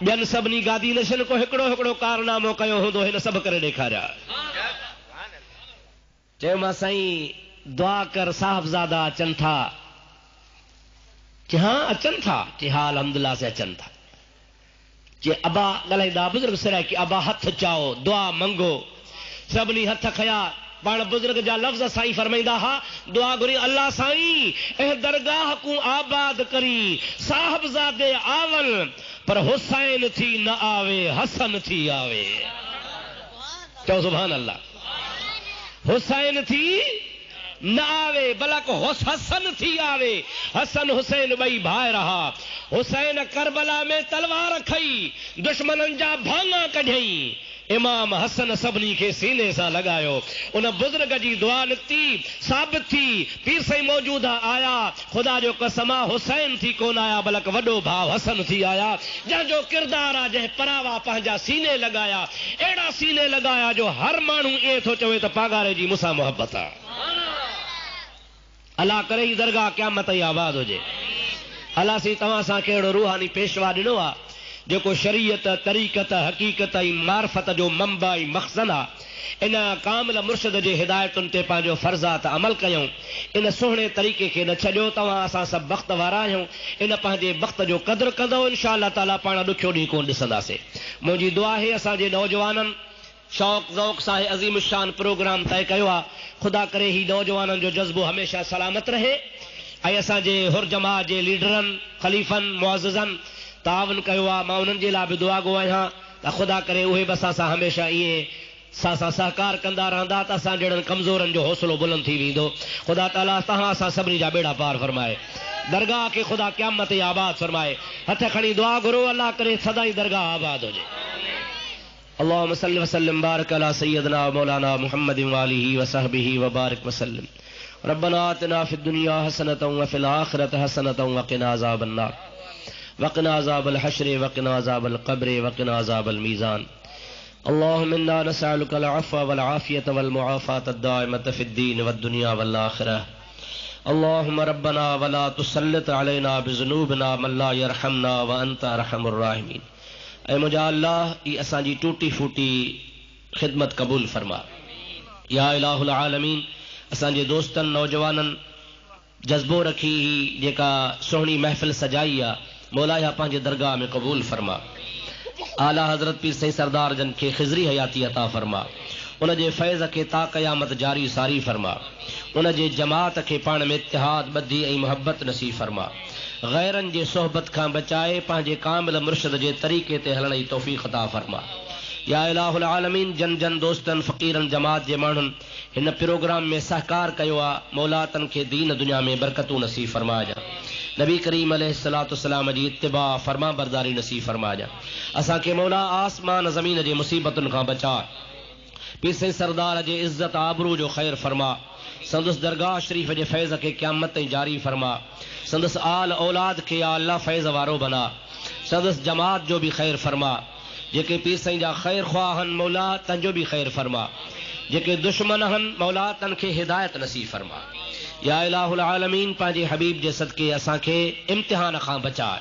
ॿियनि सभिनी गादी नशन को हिकिड़ो हिकिड़ो कारनामो कयो हूंदो, हिन सभु करे ॾेखारिया। चयोमां साईं दुआ कर साहबज़ादा अचनि था, कि हाँ अचनि था, कि हाँ अल्हम्दुलिल्लाह से अचनि था। जे अबा ॻाल्हाईंदा बुज़ुर्ग सिराए कि अबा हथ चाओ दुआ मंगो, सभिनी हथ खया। पाण बुज़ुर्ग जा लफ़्ज़ साईं फरमाईंदा हा, दुआ घुरी अल्लाह साईं ऐं दरगाह को आबाद करी, साहबज़ादे आवन पर हुसैन थी न आवे, हसन थी आवे। चओ सुभान अल्लाह। हुसैन थी न आवे बल्कि हसन थी आवे। हसन हुसैन ॿई भाई रहा। हुसैन करबला में तलवार खई, दुश्मननि जा भाङा कढई, इमाम हसन सभिनी खे सीने सां लॻायो। उन बुज़ुर्ग जी दुआ निकिती, साबित थी, पीर साईं मौजूदा आया, ख़ुदा जो कसमा हुसैन थी कोन आया बल्कि वॾो भाउ हसन थी आया, जंहिंजो किरदार आहे, जंहिं परावा पंहिंजा सीने लॻाया, अहिड़ा सीने लॻाया जो हर माण्हू ईअं थो चवे त पागारे जी मूंसां मोहबत आहे। अल्लाह करे ही दरगाह क़यामत ई आबाद हुजे। अल्लाह सी तव्हां असांखे अहिड़ो रूहानी पेशवा ॾिनो आहे जेको शरीयत तरीक़त हक़ीक़त ऐं मार्फत जो मंबा ऐं मक़सद आहे। इन कामिल मुर्शिद जे हिदायतुनि ते पंहिंजो फर्ज़ात अमल कयूं, इन सुहिणे तरीक़े खे न छॾियो। तव्हां असां सभु वक़्त वारा आहियूं, इन पंहिंजे वक़्त जो क़दुरु कंदो, इंशा अल्लाह ताला पाण ॾुखियो ॾींहुं कोन ॾिसंदासीं। मुंहिंजी दुआ आहे असांजे नौजवाननि शौक़ ज़ौक़ सां अज़ीम शान प्रोग्राम तय कयो आहे। ख़ुदा करे ही नौजवाननि जो जज़्बो हमेशह सलामत रहे ऐं असांजे हुर जमात जे लीडरनि ख़लीफ़नि मुअज़्ज़िज़नि तावन कयो आहे। मां उन्हनि जे लाइ बि दुआ गो आहियां त ख़ुदा करे उहे बि असां सां हमेशह ईअं सां सहकार कंदा रहंदा त असां जहिड़नि कमज़ोरनि जो हौसलो बुलंद थी वेंदो। ख़ुदा ताला तव्हां असां सभिनी जा बेड़ा पार फरमाए, दरगाह खे ख़ुदा क़यामत ई आबाद फरमाए। हथ खणी दुआ घुरो, अल्लाह करे सदाई दरगाह आबाद हुजे। अल्लाहुम्मा सल्लि व सल्लिम बारिक अला सय्यदना व मौलाना मुहम्मदिन व आलिहि व सहबिहि व बारिक व सल्लिम। रब्बना आतिना फिद दुनिया हसनतन व फिल आखिरति हसनतन व क़िना अज़ाबन नार वक़िना अज़ाबल हश्र वक़िना अज़ाबल क़ब्र वक़िना अज़ाबल मीज़ान। अल्लाहुम्मा इन्ना नसअलुकल अफ़्व वल आफ़ियत वल मुआफ़ात अद-दाइमत फ़िद-दीन वद-दुनिया वल आख़िरह। अल्लाहुम्मा रब्बना वला तुसल्लित अलैना बिज़ुनूबिना मन ला यरहमना व अंत अरहमुर राहिमीन। ऐं मुंहिंजा अल्लाह ई असांजी टूटी फूटी ख़िदमत क़बूल फरमा। या इलाहुल आलमीन, असांजे दोस्तनि नौजवाननि जज़्बो रखी ही जेका सुहिणी महफ़िल सजाई आहे, मौला या पंहिंजे दरगाह में क़बूल फरमा। आला हज़रत पीर साईं सरदार जन खे ख़िज़री हयाती अता फरमा, उन जे फैज़ खे ता क़यामत जारी सारी फरमा, उन जे जमात खे पाण में इत्तिहाद ॿधी ऐं मुहबत नसीब फरमा। गैरनि जे सोहबत खां बचाए पंहिंजे कामिल मुर्शिद जे तरीक़े ते हलण जी तौफ़ीक़ अता फरमा। या इलाहुल आलमीन, जन जन दोस्तनि फ़क़ीरनि जमात जे माण्हुनि हिन प्रोग्राम में सहकार कयो आहे, मौला तन खे दीन दुनिया में बरकतूं नसीब फरमाइजा। नबी करीम अलैहिस्सलाम जी इत्तिबा फरमा बरदारी नसीब फरमाइजा। असांखे मौला आसमान ज़मीन जे मुसीबतुनि खां बचा। पीर साईं सरदार जे इज़्ज़त आबरू जो ख़ैर फरमा। संदुस दरगाह शरीफ़ जे फैज़ खे क़यामत ताईं जारी फरमा। संदुस आल औलाद खे या अल्लाह फैज़ वारो बना। संदुस जमात जो भी खैर फरमा। जेके पीर साईं जा खैर ख्वाह हन मौला तन जो भी खैर फरमा। जेके दुश्मन हन मौला तन खे हिदायत नसीब फरमा। या इलाहुल आलमीन, पंहिंजे हबीब जे सदके असांखे इम्तिहान खां बचाए।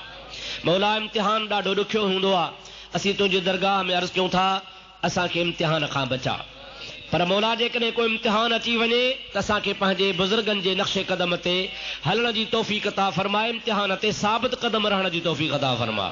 मौला इम्तिहान ॾाढो ॾुखियो हूंदो आहे, असीं तुंहिंजी दरगाह में अर्ज़ कयूं था असांखे इम्तिहान खां बचा। पर मौला जेकॾहिं कोई इम्तिहान अची वञे त असांखे पंहिंजे बुज़ुर्गनि जे नक्शे क़दम ते हलण जी तौफ़ीक़ अता फरमाए, इम्तिहान ते साबित क़दम रहण जी तौफ़ीक़ अता फरमा।